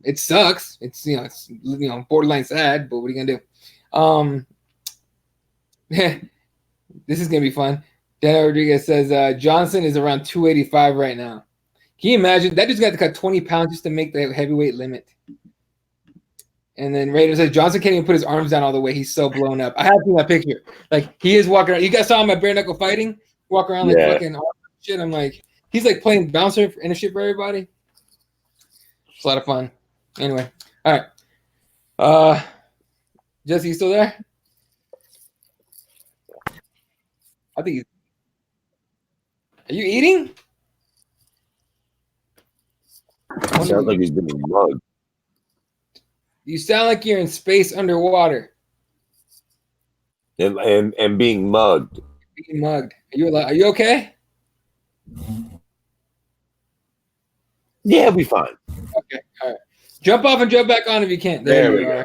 It sucks. It's borderline sad, but what are you gonna do? This is gonna be fun. Daniel Rodriguez says Johnson is around 285 right now. Can you imagine? That just got to cut 20 pounds just to make the heavyweight limit. And then Raider says Johnson can't even put his arms down all the way. He's so blown up. I have seen that picture. Like, he is walking around. You guys saw him at bare knuckle fighting? Walk around like fucking shit. I'm like, he's like playing bouncer and shit for everybody. It's a lot of fun. Anyway. All right. Jesse, you still there? I think he's... Are you eating? Sounds like he's being mugged. You sound like you're in space underwater. And being mugged. Being mugged. Are you okay? Yeah, we'll be fine. Okay, all right. Jump off and jump back on if you can. There we go.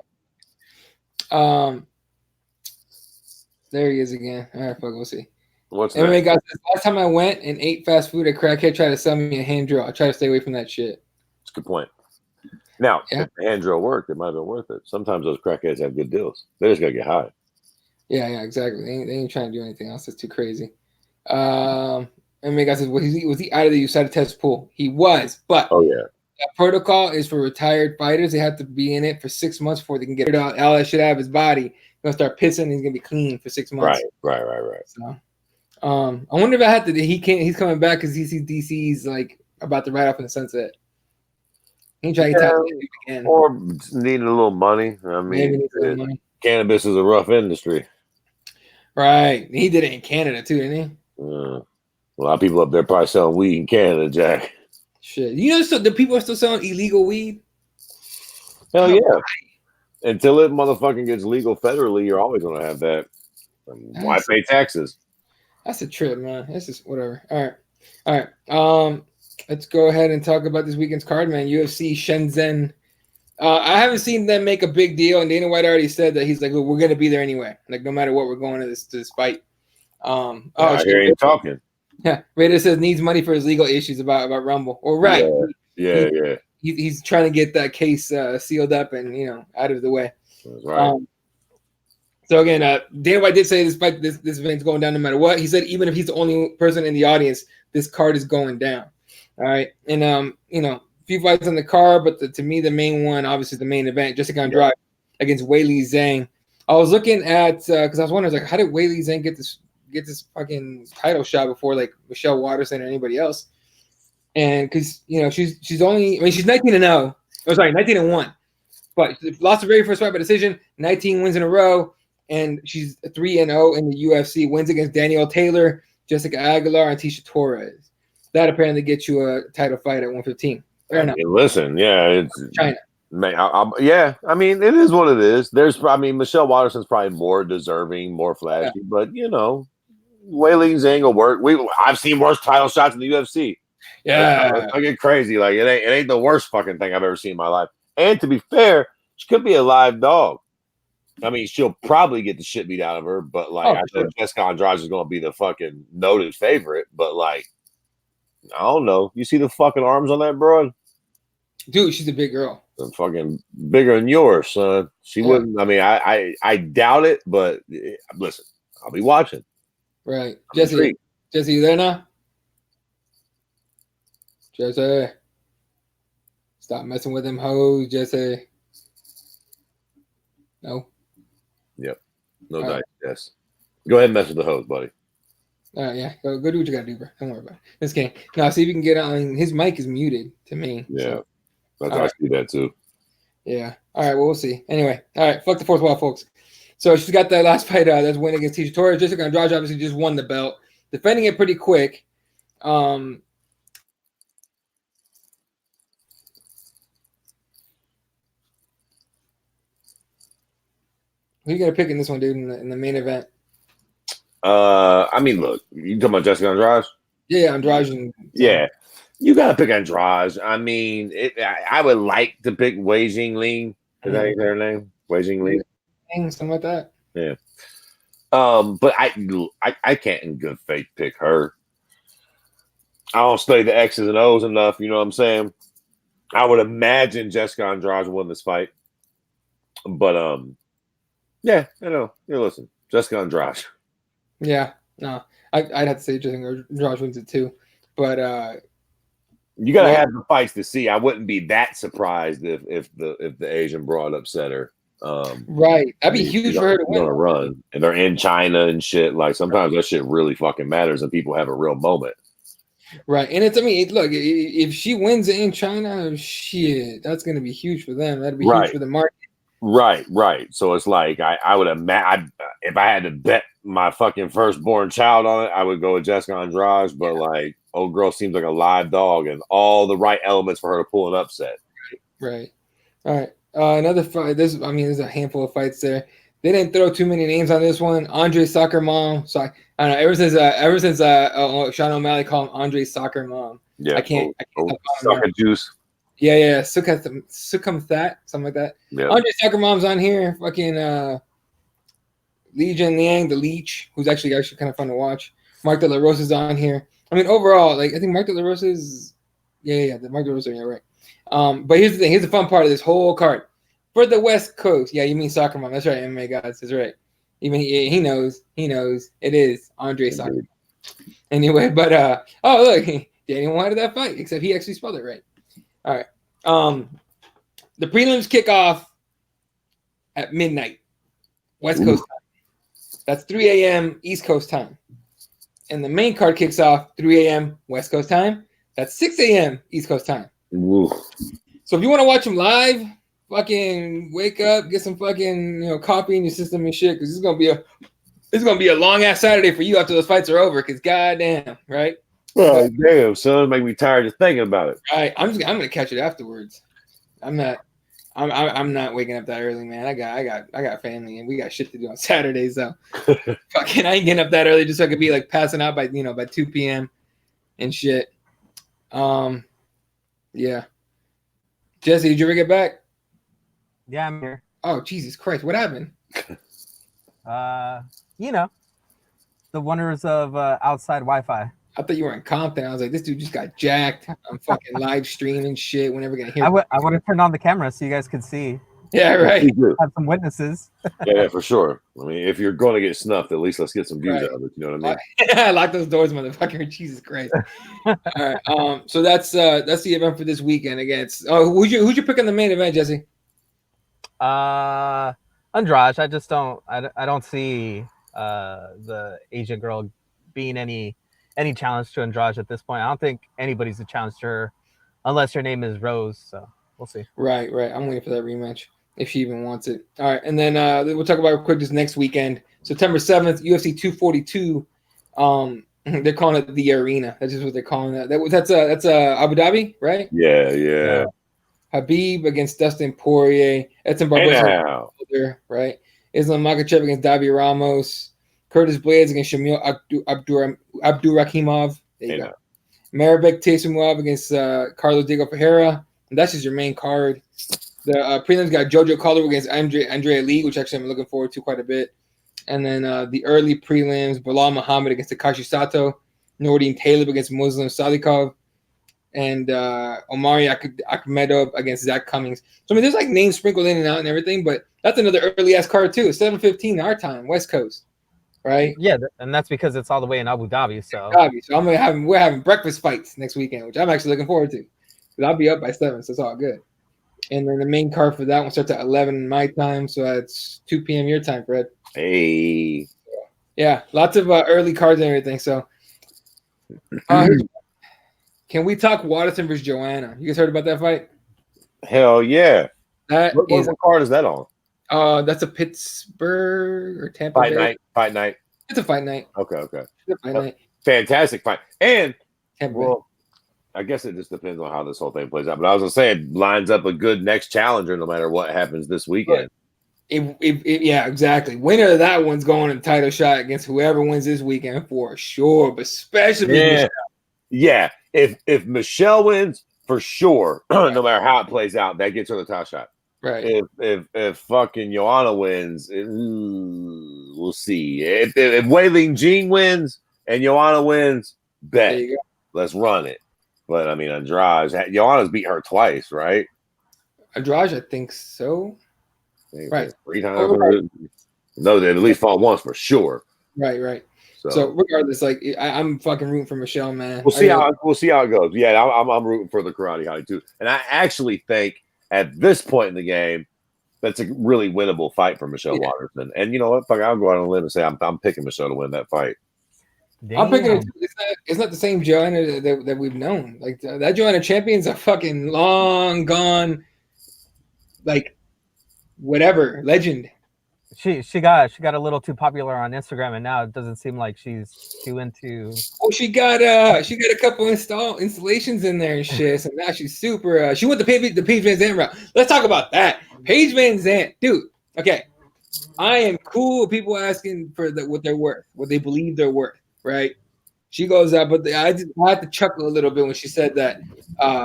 There he is again. All right, fuck, we'll see. What's MMA guy says, last time I went and ate fast food, a crackhead tried to sell me a hand drill. I try to stay away from that shit. That's a good point. Now, if the hand drill worked, it might have been worth it. Sometimes those crackheads have good deals. They just got to get high. Yeah, exactly. They ain't trying to do anything else. That's too crazy. MMA guy says, was he out of the USADA test pool? He was, but that protocol is for retired fighters. They have to be in it for 6 months before they can get all that shit out of his body. He's going to start pissing and he's going to be clean for 6 months. Right. So, I wonder if I had to. He's coming back because he sees DC's like about to ride off in the sunset. He trying to tap again, or needing a little money. I mean, cannabis is a rough industry. Right. He did it in Canada too, didn't he? A lot of people up there probably selling weed in Canada, Jack. Shit, the people are still selling illegal weed. Hell yeah! Until it motherfucking gets legal federally, you're always gonna have that. Why pay taxes? That's a trip, man. It's just whatever. All right. let's go ahead and talk about this weekend's card, man. UFC Shenzhen. I haven't seen them make a big deal, and Dana White already said that he's like, "Look, we're gonna be there anyway. Like, no matter what, we're going to this fight." I hear him talking. Yeah, Raider says needs money for his legal issues about Rumble. Or right, yeah. He's trying to get that case sealed up and out of the way. That's right. So again, Dana White did say this event's going down no matter what. He said even if he's the only person in the audience, this card is going down. All right, and a few fights on the card, but to me the main one, obviously the main event, Jessica Andrade against Weili Zhang. I was looking at because I was wondering how did Weili Zhang get this fucking title shot before like Michelle Waterson or anybody else? And because she's only she's 19-0. Oh, sorry, 19-1. But lost the very first fight by decision, 19 wins in a row, and she's 3-0 in the UFC. Wins against Danielle Taylor, Jessica Aguilar, and Tisha Torres. That apparently gets you a title fight at 115. Fair enough. Listen, it's China. I mean, it is what it is. Michelle Waterson's probably more deserving, more flashy, but Weili Zhang will work. I've seen worse title shots in the UFC. Yeah, I get crazy. Like it ain't the worst fucking thing I've ever seen in my life. And to be fair, she could be a live dog. I mean, she'll probably get the shit beat out of her, but I think Jessica Andrade is going to be the fucking noted favorite. But I don't know. You see the fucking arms on that broad? Dude, she's a big girl. They're fucking bigger than yours, son. She wouldn't. I mean, I doubt it, but listen, I'll be watching. Right, Jesse, you there now? Jesse, stop messing with them hoes, Jesse. No. Yep. No dice. Yes. Go ahead and mess with the hoes, buddy. Yeah. Go do what you gotta do, bro. Don't worry about it. This game. Now, see if you can get on. His mic is muted to me. Yeah. So. I see that too. Yeah. All right. Well, we'll see. Anyway. All right. Fuck the fourth wall, folks. So she's got that last fight. That's win against Tisha Torres. Jessica Andrade obviously just won the belt, defending it pretty quick. Who you got to pick in this one, dude? In the main event. I mean, look, you talking about Jessica Andrade? Yeah, Andrade. Yeah, you got to pick Andrade. I mean, I would like to pick Wei Jingling. Is that her name? Wei Jingling? Something like that. Yeah. But I can't in good faith pick her. I don't study the X's and O's enough. You know what I'm saying? I would imagine Jessica Andrade won this fight, but yeah, I know. Listen, Jessica Andrade. Yeah, no, I'd have to say Jessica Andrade wins it too, but you gotta have the fights to see. I wouldn't be that surprised if the Asian broad upset her. Right, that'd be huge for her to win. Gonna run, and they're in China and shit. Like sometimes that shit really fucking matters, and people have a real moment. Right, and look, if she wins in China, shit, that's gonna be huge for them. That'd be huge for the market. Right. So it's like I would imagine if I had to bet my fucking firstborn child on it, I would go with Jessica Andrade. But old girl seems like a live dog and all the right elements for her to pull an upset. Right. All right. Another fight. There's a handful of fights there. They didn't throw too many names on this one. Andre's soccer mom. Sorry, I don't know. Ever since Sean O'Malley called him Andre's soccer mom. Yeah. I can't soccer juice. Yeah. Sukumthat, something like that. Yeah. Andre's soccer mom's on here. Fucking Li Jinliang, the Leech, who's actually kind of fun to watch. Mark De La Rosa's on here. I mean, overall, I think Mark De La Rosa's. The Mark De La Rosa, yeah, right. But here's the thing. Here's the fun part of this whole card. For the West Coast, you mean soccer mom? That's right, MMA Gods. That's right. Even he knows. He knows it is Andre Soccer Mom. Anyway, but look, Daniel wanted that fight, except he actually spelled it right. All right. The prelims kick off at midnight, West Coast time. That's 3 a.m. East Coast time. And the main card kicks off 3 a.m. West Coast time. That's 6 a.m. East Coast time. Ooh. So if you want to watch them live, fucking wake up, get some fucking coffee in your system and shit, because it's gonna be a long ass Saturday for you after those fights are over. Because goddamn, right? Oh damn, son, make me tired just thinking about it. Right, I'm gonna catch it afterwards. I'm not waking up that early, man. I got family and we got shit to do on Saturdays, so fucking I ain't getting up that early just so I could be like passing out by 2 p.m. and shit. Yeah. Jesse, did you ever get back? Yeah, I'm here. Oh, Jesus Christ. What happened? You know, the wonders of outside Wi-Fi. I thought you were in Compton. I was like, this dude just got jacked. I'm fucking live streaming shit. We're never going to hear. I would have turned on the camera so you guys could see. Yeah, right. Have some witnesses. Yeah, for sure. I mean, if you're going to get snuffed, at least let's get some views Right. out of it. You know what I mean? Lock those doors, motherfucker. Jesus Christ. All right. So that's the event for this weekend. Again, it's who'd you pick in the main event, Jesse? Andrade. I just don't. I don't see the Asian girl being any challenge to Andrade at this point. I don't think anybody's a challenge to her unless her name is Rose. So we'll see. Right. I'm waiting for that rematch if she even wants it. All right, and then we'll talk about it quick this next weekend, September 7th, UFC 242. They're calling it the Arena. That's just what they're calling it. That's Abu Dhabi, right? Yeah. Habib against Dustin Poirier. Edson Barboza, right? Islam Makhachev against Davi Ramos. Curtis Blades against Shamil Abdurakhimov. There you go. Maribek Taysimov against Carlos Diego Ferreira. And that's just your main card. The prelims got Jojo Calder against Andrea Lee, which actually I'm looking forward to quite a bit. And then the early prelims, Bilal Muhammad against Takashi Sato, Nordine Taleb against Muslim Salikov, and Omari Akhmedov against Zach Cummings. So, I mean, there's like names sprinkled in and out and everything, but that's another early-ass card too. 7:15 our time, West Coast, right? Yeah, and that's because it's all the way in Abu Dhabi. So we're having breakfast fights next weekend, which I'm actually looking forward to. Because I'll be up by 7, so it's all good. And then the main card for that one starts at 11 my time, so that's 2 p.m. your time, Fred. Hey. Yeah, lots of early cards and everything. So, can we talk Waterson versus Joanna? You guys heard about that fight? Hell yeah! What card is that on? That's a Pittsburgh or Tampa Bay fight night. It's a fight night. Okay. It's a fight night. Fantastic fight. And Tampa Bay. I guess it just depends on how this whole thing plays out. But I was gonna say it lines up a good next challenger, no matter what happens this weekend. Yeah, exactly. Winner of that one's going in title shot against whoever wins this weekend for sure. But especially Michelle. Yeah. If Michelle wins, for sure, no matter how it plays out, that gets her the title shot. Right. If fucking Joanna wins, we'll see. If Weili Jing wins and Joanna wins, bet. There you go. Let's run it. But I mean, Andrade, Joanna's beat her twice, right? Andrade, I think so. Right. 3 times. Right. No, they at least fought once for sure. Right. So regardless, like I'm fucking rooting for Michelle, man. We'll see how it goes. Yeah, I'm rooting for the Karate Hottie too. And I actually think at this point in the game, that's a really winnable fight for Michelle Waterson. And you know what? Fuck, I'll go out on a limb and say I'm picking Michelle to win that fight. Damn. I'm picking it. It's not the same Joanna that we've known. Like that Joanna champion's a fucking long gone, like whatever legend. She got a little too popular on Instagram, and now it doesn't seem like she's too into. Oh, she got a couple installations in there and shit. So now she's super. She went the Paige Van Zandt route. Let's talk about that. Paige Van Zandt, dude. Okay, I am cool with people asking for what they're worth, what they believe they're worth. Right? She goes up, but I had to chuckle a little bit when she said that.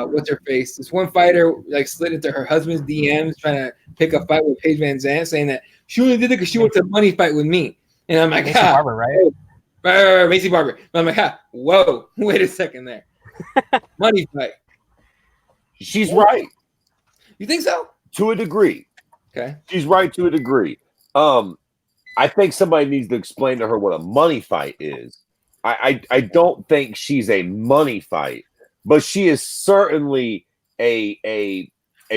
What's her face? This one fighter like slid into her husband's DMs trying to pick a fight with Paige Van Zandt, saying that she only did it because she wants a money fight with me. And I'm like, Macy Barber, right? Right, Macy Barber. And I'm like, whoa, wait a second there. Money fight. She's right. You think so? To a degree. Okay. She's right to a degree. I think somebody needs to explain to her what a money fight is. I don't think she's a money fight, but she is certainly a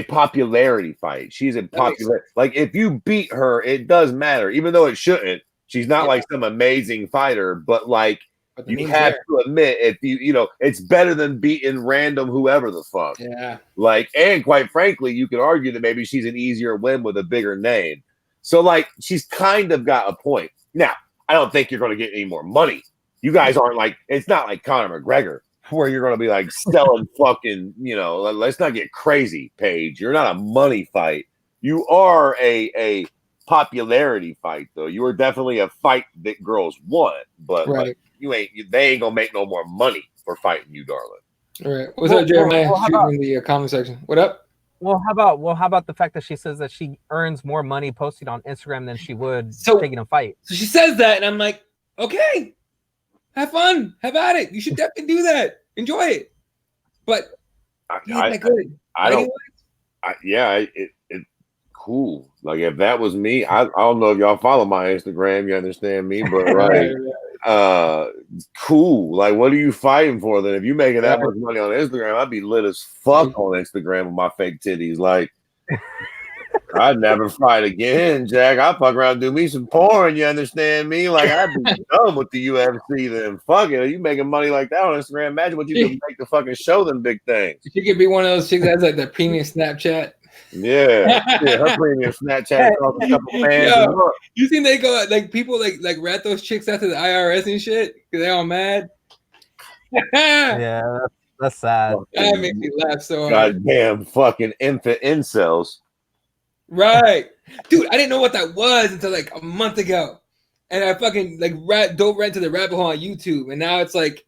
popularity fight. She's a popular. Like if you beat her, it does matter, even though it shouldn't. She's not like some amazing fighter, but like you have to admit, if you know, it's better than beating random whoever the fuck. Yeah. Like, and quite frankly, you could argue that maybe she's an easier win with a bigger name. So like, she's kind of got a point. Now, I don't think you're going to get any more money. You guys aren't like, it's not like Conor McGregor where you're going to be like selling fucking, you know, let's not get crazy, Paige. You're not a money fight. You are a popularity fight, though. You are definitely a fight that girls want, but like, they ain't going to make no more money for fighting you, darling. All right. What's up, Jeremiah? Well, how Shooting about, in the comment section. What up? how about the fact that she says that she earns more money posting on Instagram than she would So- taking a fight? So she says that, and I'm like, okay, have fun, have at it. You should definitely do that. Enjoy it. But he ain't that good. I don't. It cool. Like if that was me, I don't know if y'all follow my Instagram. You understand me, but like, cool. Like, what are you fighting for then? If you making that much money on Instagram, I'd be lit as fuck on Instagram with my fake titties. Like, I'd never fight again, Jack. I'll fuck around and do me some porn. You understand me? Like, I'd be done with the UFC then. Fuck it. Are you making money like that on Instagram? Imagine what you could make to fucking show them big things. She could be one of those chicks that has like the premium Snapchat. Yeah, her premium Snapchat costs a couple fans. Yo, you think they go like people like rat those chicks out to the IRS and shit because they're all mad? Yeah, that's sad. That makes me laugh so hard. Goddamn fucking infant incels. Right, dude. I didn't know what that was until like a month ago, and I fucking like dove right into the rabbit hole on YouTube, and now it's like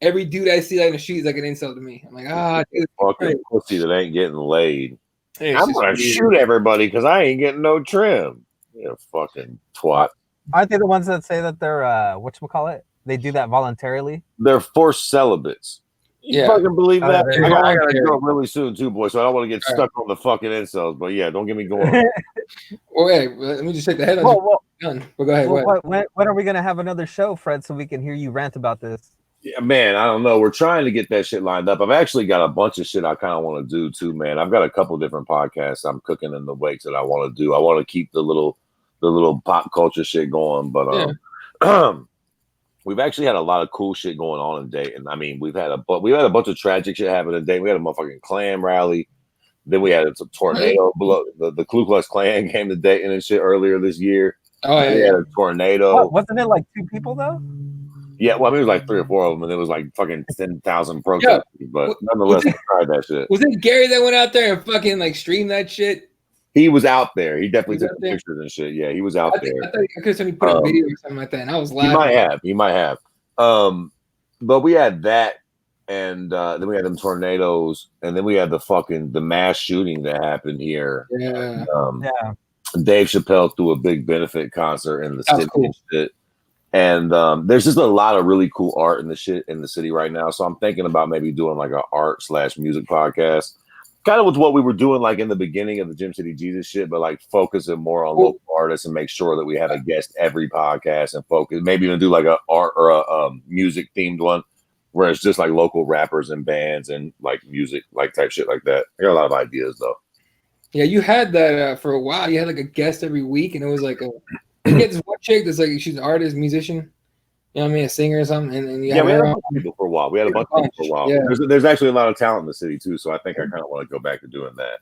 every dude I see like in the street is like an insult to me. I'm like, dude, fucking pussy that ain't getting laid. Hey, I'm gonna shoot everybody because I ain't getting no trim. You fucking twat. Aren't they the ones that say that they're whatchamacallit? They do that voluntarily? They're forced celibates. You fucking believe that? I gotta go really soon too, boy. So I don't want to get stuck on the fucking incels. But yeah, don't get me going. Well, hey, let me just take the headlines. But go ahead. When are we gonna have another show, Fred, so we can hear you rant about this? Yeah, man, I don't know. We're trying to get that shit lined up. I've actually got a bunch of shit I kind of want to do too, man. I've got a couple different podcasts I'm cooking in the wakes that I want to do. I want to keep the little pop culture shit going, but we've actually had a lot of cool shit going on in Dayton. I mean, we've had a bunch of tragic shit happen in Dayton. We had a motherfucking Klan rally. Then we had a tornado below. The Ku Klux Klan came to Dayton and shit earlier this year. Oh yeah, we had a tornado. Wasn't it like 2 people though? Yeah, well, I mean, it was like 3 or 4 of them, and it was like fucking 10,000 protesters. But nonetheless, we tried that shit. Was it Gary that went out there and fucking like streamed that shit? He was out there. He definitely took pictures and shit. Yeah, he was out there. I thought I could have seen me put a video or something like that, and I was laughing. He might have. But we had that, and then we had them tornadoes, and then we had the mass shooting that happened here. Yeah. Dave Chappelle threw a big benefit concert in the city. Cool. And shit. And there's just a lot of really cool art in the city right now. So I'm thinking about maybe doing like an art/music podcast, kind of with what we were doing like in the beginning of the Gym City Jesus shit, but like focusing more on local artists and make sure that we have a guest every podcast and focus. Maybe even do like a art or a music themed one where it's just like local rappers and bands and like music like type shit like that. I got a lot of ideas though. Yeah, you had that for a while. You had like a guest every week, and it was like you get this one chick that's like she's an artist, musician, you know what I mean, a singer or something. And we had a bunch of people for a while. Yeah. There's actually a lot of talent in the city too, so I think I kind of want to go back to doing that.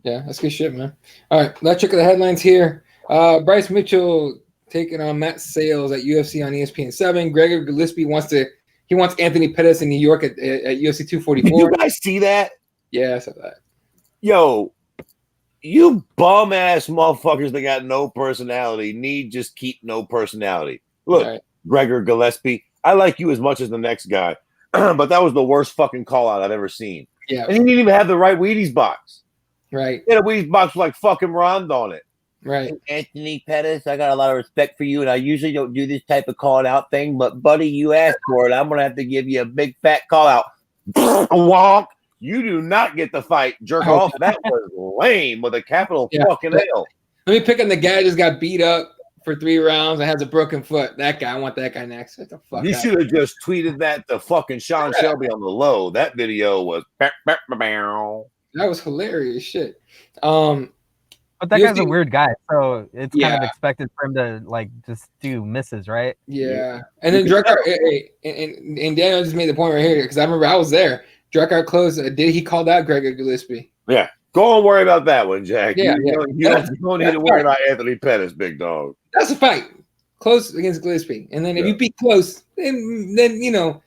Yeah, that's good shit, man. All right, let's check the headlines here. Bryce Mitchell taking on Matt Sales at UFC on ESPN7. Gregor Gillespie wants Anthony Pettis in New York at UFC 244. Did you guys see that? Yeah, I saw that. Yo, you bum ass motherfuckers that got no personality need just keep no personality. Look, Gregor Gillespie, I like you as much as the next guy, but that was the worst fucking call out I've ever seen. Yeah. And he didn't even have the right Wheaties box. Right. He had a Wheaties box with like fucking Rond on it. Right. Anthony Pettis, I got a lot of respect for you, and I usually don't do this type of calling out thing, but buddy, you asked for it. I'm going to have to give you a big fat call out. Wonk. You do not get the fight, jerk off. That was lame with a capital fucking L. Let me pick on the guy that just got beat up for 3 rounds and has a broken foot. That guy, I want that guy next. What the fuck? You should have just tweeted that to fucking Sean Shelby on the low. That video was that was hilarious shit. But that guy's a weird guy, so it's kind of expected for him to like just do misses, right? Yeah. And then Drakkar and Daniel just made the point right here because I remember I was there. Drakkar closed. He called out Gregor Gillespie? Yeah. Go and worry about that one, Jack. Yeah, you don't need to worry about Anthony Pettis, big dog. That's a fight. Close against Gillespie. And then if you beat close, then you know,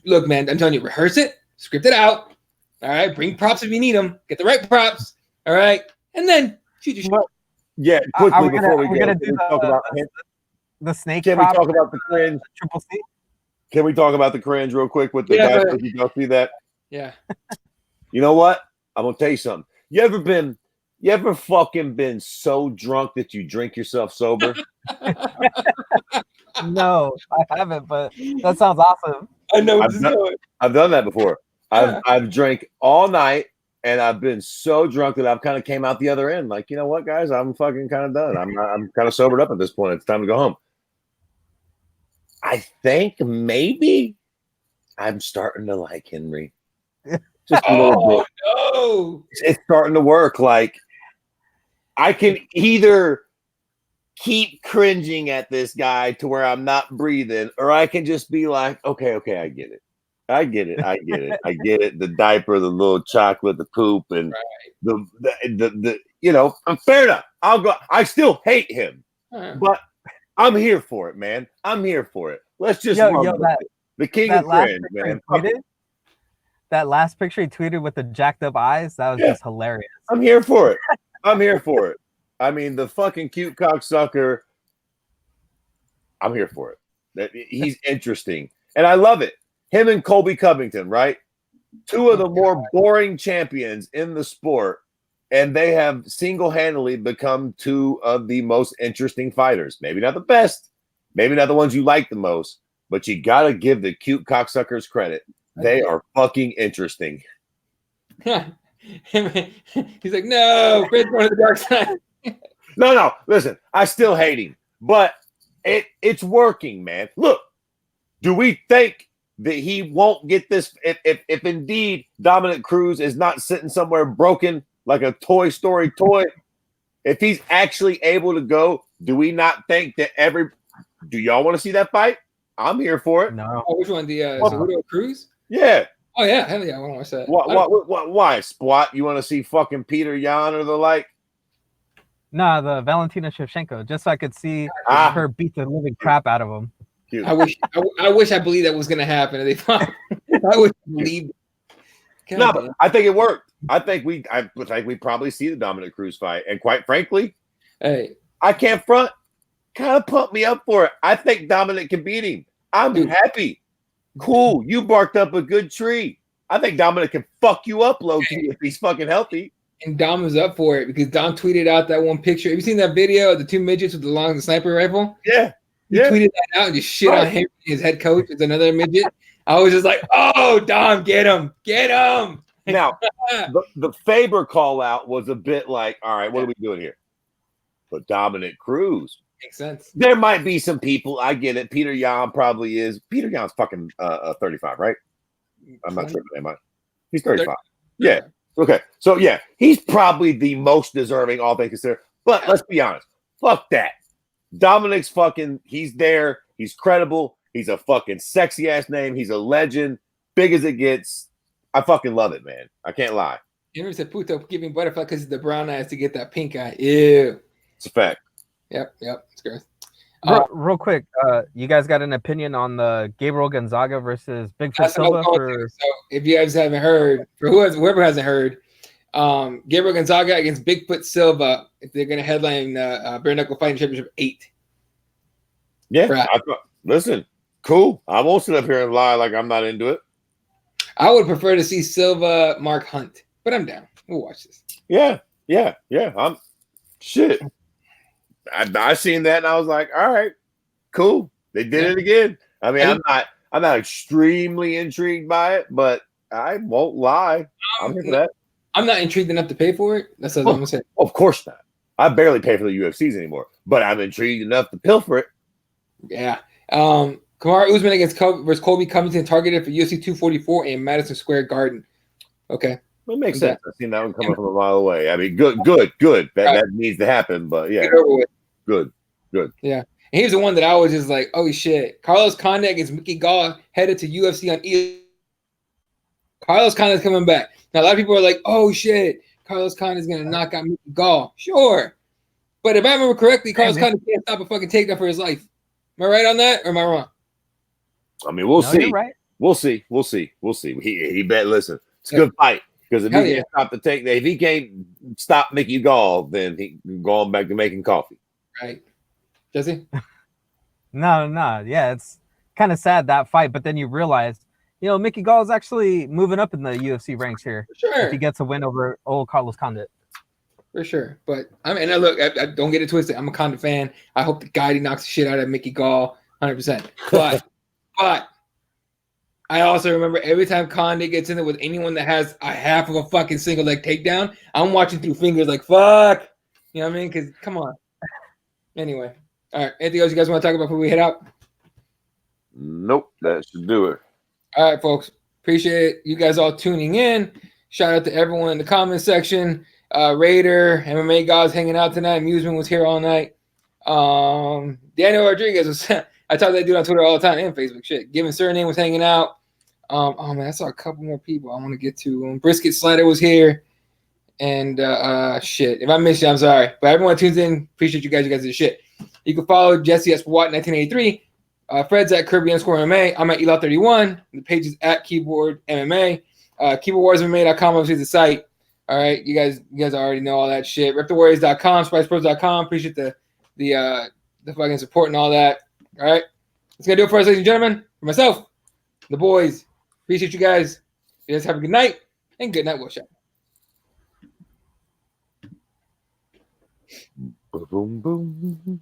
look, man, I'm telling you, rehearse it, script it out. All right. Bring props if you need them. Get the right props. All right. And then shoot your shit. Yeah, quickly before we go, talk about the snake. Can we talk about the cringe? Triple C? Can we talk about the cringe real quick with the guy? Did you go see that? Yeah. You know what? I'm gonna tell you something. You ever fucking been so drunk that you drink yourself sober? No, I haven't, but that sounds awesome. I know where I've this is done, going. I've done that before. I've drank all night and I've been so drunk that I've kind of came out the other end. Like, you know what, guys? I'm fucking kind of done. I'm kind of sobered up at this point. It's time to go home. I think maybe I'm starting to like Henry. Just a little bit. No. It's starting to work. Like, I can either keep cringing at this guy to where I'm not breathing, or I can just be like, okay, I get it. I get it. I get it. The diaper, the little chocolate, the poop, and the fair enough. I'll go. I still hate him, but I'm here for it, man. I'm here for it. Let's just run with it. The king of cringe, man. That last picture he tweeted with the jacked up eyes, that was just hilarious. I'm here for it. I'm here for it. I mean, the fucking cute cocksucker. I'm here for it. He's interesting. And I love it. Him and Colby Covington, right? Two of the more boring champions in the sport. And they have single-handedly become two of the most interesting fighters. Maybe not the best. Maybe not the ones you like the most. But you got to give the cute cocksuckers credit. They are fucking interesting. He's like, no, Fred's going to the dark side. No. Listen, I still hate him, but it's working, man. Look, do we think that he won't get this? If indeed Dominic Cruz is not sitting somewhere broken like a Toy Story toy, if he's actually able to go, do we not think that do y'all want to see that fight? I'm here for it. No. Oh, which one? The Cejudo Cruz? Yeah. Oh yeah, hell yeah, I want to watch that. Why, Squat? You want to see fucking Peter Yan or the like? Nah, the Valentina Shevchenko, just so I could see her beat the living crap out of him. Cute. I wish I believed that was gonna happen. I wish I believed. No, but I think it worked. I think we probably see the Dominic Cruz fight, and quite frankly, hey, I can't front. Kind of pump me up for it. I think Dominic can beat him. I'm happy. Cool. You barked up a good tree. I think Dominic can fuck you up, low-key, if he's fucking healthy. And Dom was up for it because Dom tweeted out that one picture. Have you seen that video of the two midgets with the sniper rifle? Yeah. He tweeted that out and just shit on him. His head coach is another midget. I was just like, oh, Dom, get him. Get him. Now, the Faber call out was a bit like, all right, what are we doing here? But Dominic Cruz. Makes sense. There might be some people. I get it. Peter Yan probably is. Peter Yan's fucking 35, right? I'm not tripping, am I? He's 35. Yeah. Okay. So, yeah, he's probably the most deserving, all things considered. But let's be honest. Fuck that. Dominic's fucking, he's there. He's credible. He's a fucking sexy-ass name. He's a legend. Big as it gets. I fucking love it, man. I can't lie. Henry said, Puto, giving butterfly because the brown eyes to get that pink eye. Ew. It's a fact. Yep. It's gross. Real quick, you guys got an opinion on the Gabriel Gonzaga versus Bigfoot Silva? So if you guys haven't heard, for whoever hasn't heard, Gabriel Gonzaga against Bigfoot Silva, if they're going to headline Bare Knuckle Fighting Championship 8. Yeah. Listen, cool. I won't sit up here and lie like I'm not into it. I would prefer to see Silva Mark Hunt, but I'm down. We'll watch this. Yeah. I'm shit. I seen that and I was like, all right, cool. They did it again. I mean, I'm not extremely intrigued by it, but I won't lie. I'm here for that. I'm not intrigued enough to pay for it. That's what I'm gonna say. Of course not. I barely pay for the UFCs anymore, but I'm intrigued enough to pilfer it. Yeah. Kamaru Usman versus Colby Covington targeted for UFC 244 in Madison Square Garden. Okay. That makes sense. I've seen that one coming from a mile away. I mean, good. That needs to happen, but yeah. Good. Yeah. And here's the one that I was just like, oh shit. Carlos Condit against Mickey Gall headed to UFC on E. Carlos Condit's coming back. Now a lot of people are like, oh shit, Carlos Condit's gonna knock out Mickey Gall. Sure. But if I remember correctly, Carlos Condit can't stop a fucking takedown for his life. Am I right on that or am I wrong? I mean, we'll see. You're right. We'll see. He bet. Listen, it's a good fight because if he can't stop the take, if he can't stop Mickey Gall, then he going back to making coffee. Right, Jesse? No. Yeah, it's kind of sad that fight, but then you realize Mickey Gall is actually moving up in the UFC ranks here. For sure. If he gets a win over old Carlos Condit. For sure. But I mean, look, I don't get it twisted. I'm a Condit fan. I hope the guy knocks the shit out of Mickey Gall 100%. But I also remember every time Condit gets in there with anyone that has a half of a fucking single leg takedown, I'm watching through fingers like, fuck. You know what I mean? Because come on. Anyway. All right. Anything else you guys want to talk about before we head out? Nope. That should do it. All right, folks. Appreciate you guys all tuning in. Shout out to everyone in the comment section. Raider, MMA guys hanging out tonight. Amusement was here all night. Daniel Rodriguez was I talk to that dude on Twitter all the time and Facebook. Shit. Given Surname was hanging out. Oh man, I saw a couple more people I want to get to. Brisket Slider was here. And shit. If I missed you, I'm sorry. But everyone tunes in. Appreciate you guys. You guys are the shit. You can follow Jesse S. Watt 1983. Fred's at Kirby_MMA. I'm at Elo31. The page is at Keyboard MMA. KeyboardWarriorsMMA.com obviously the site. All right, you guys already know all that shit. RepTheWarriors.com, SpicePros.com. Appreciate the fucking support and all that. All right, that's gonna do it for us, ladies and gentlemen. For myself, the boys. Appreciate you guys. You guys have a good night and good night, Workshop. Boom, boom.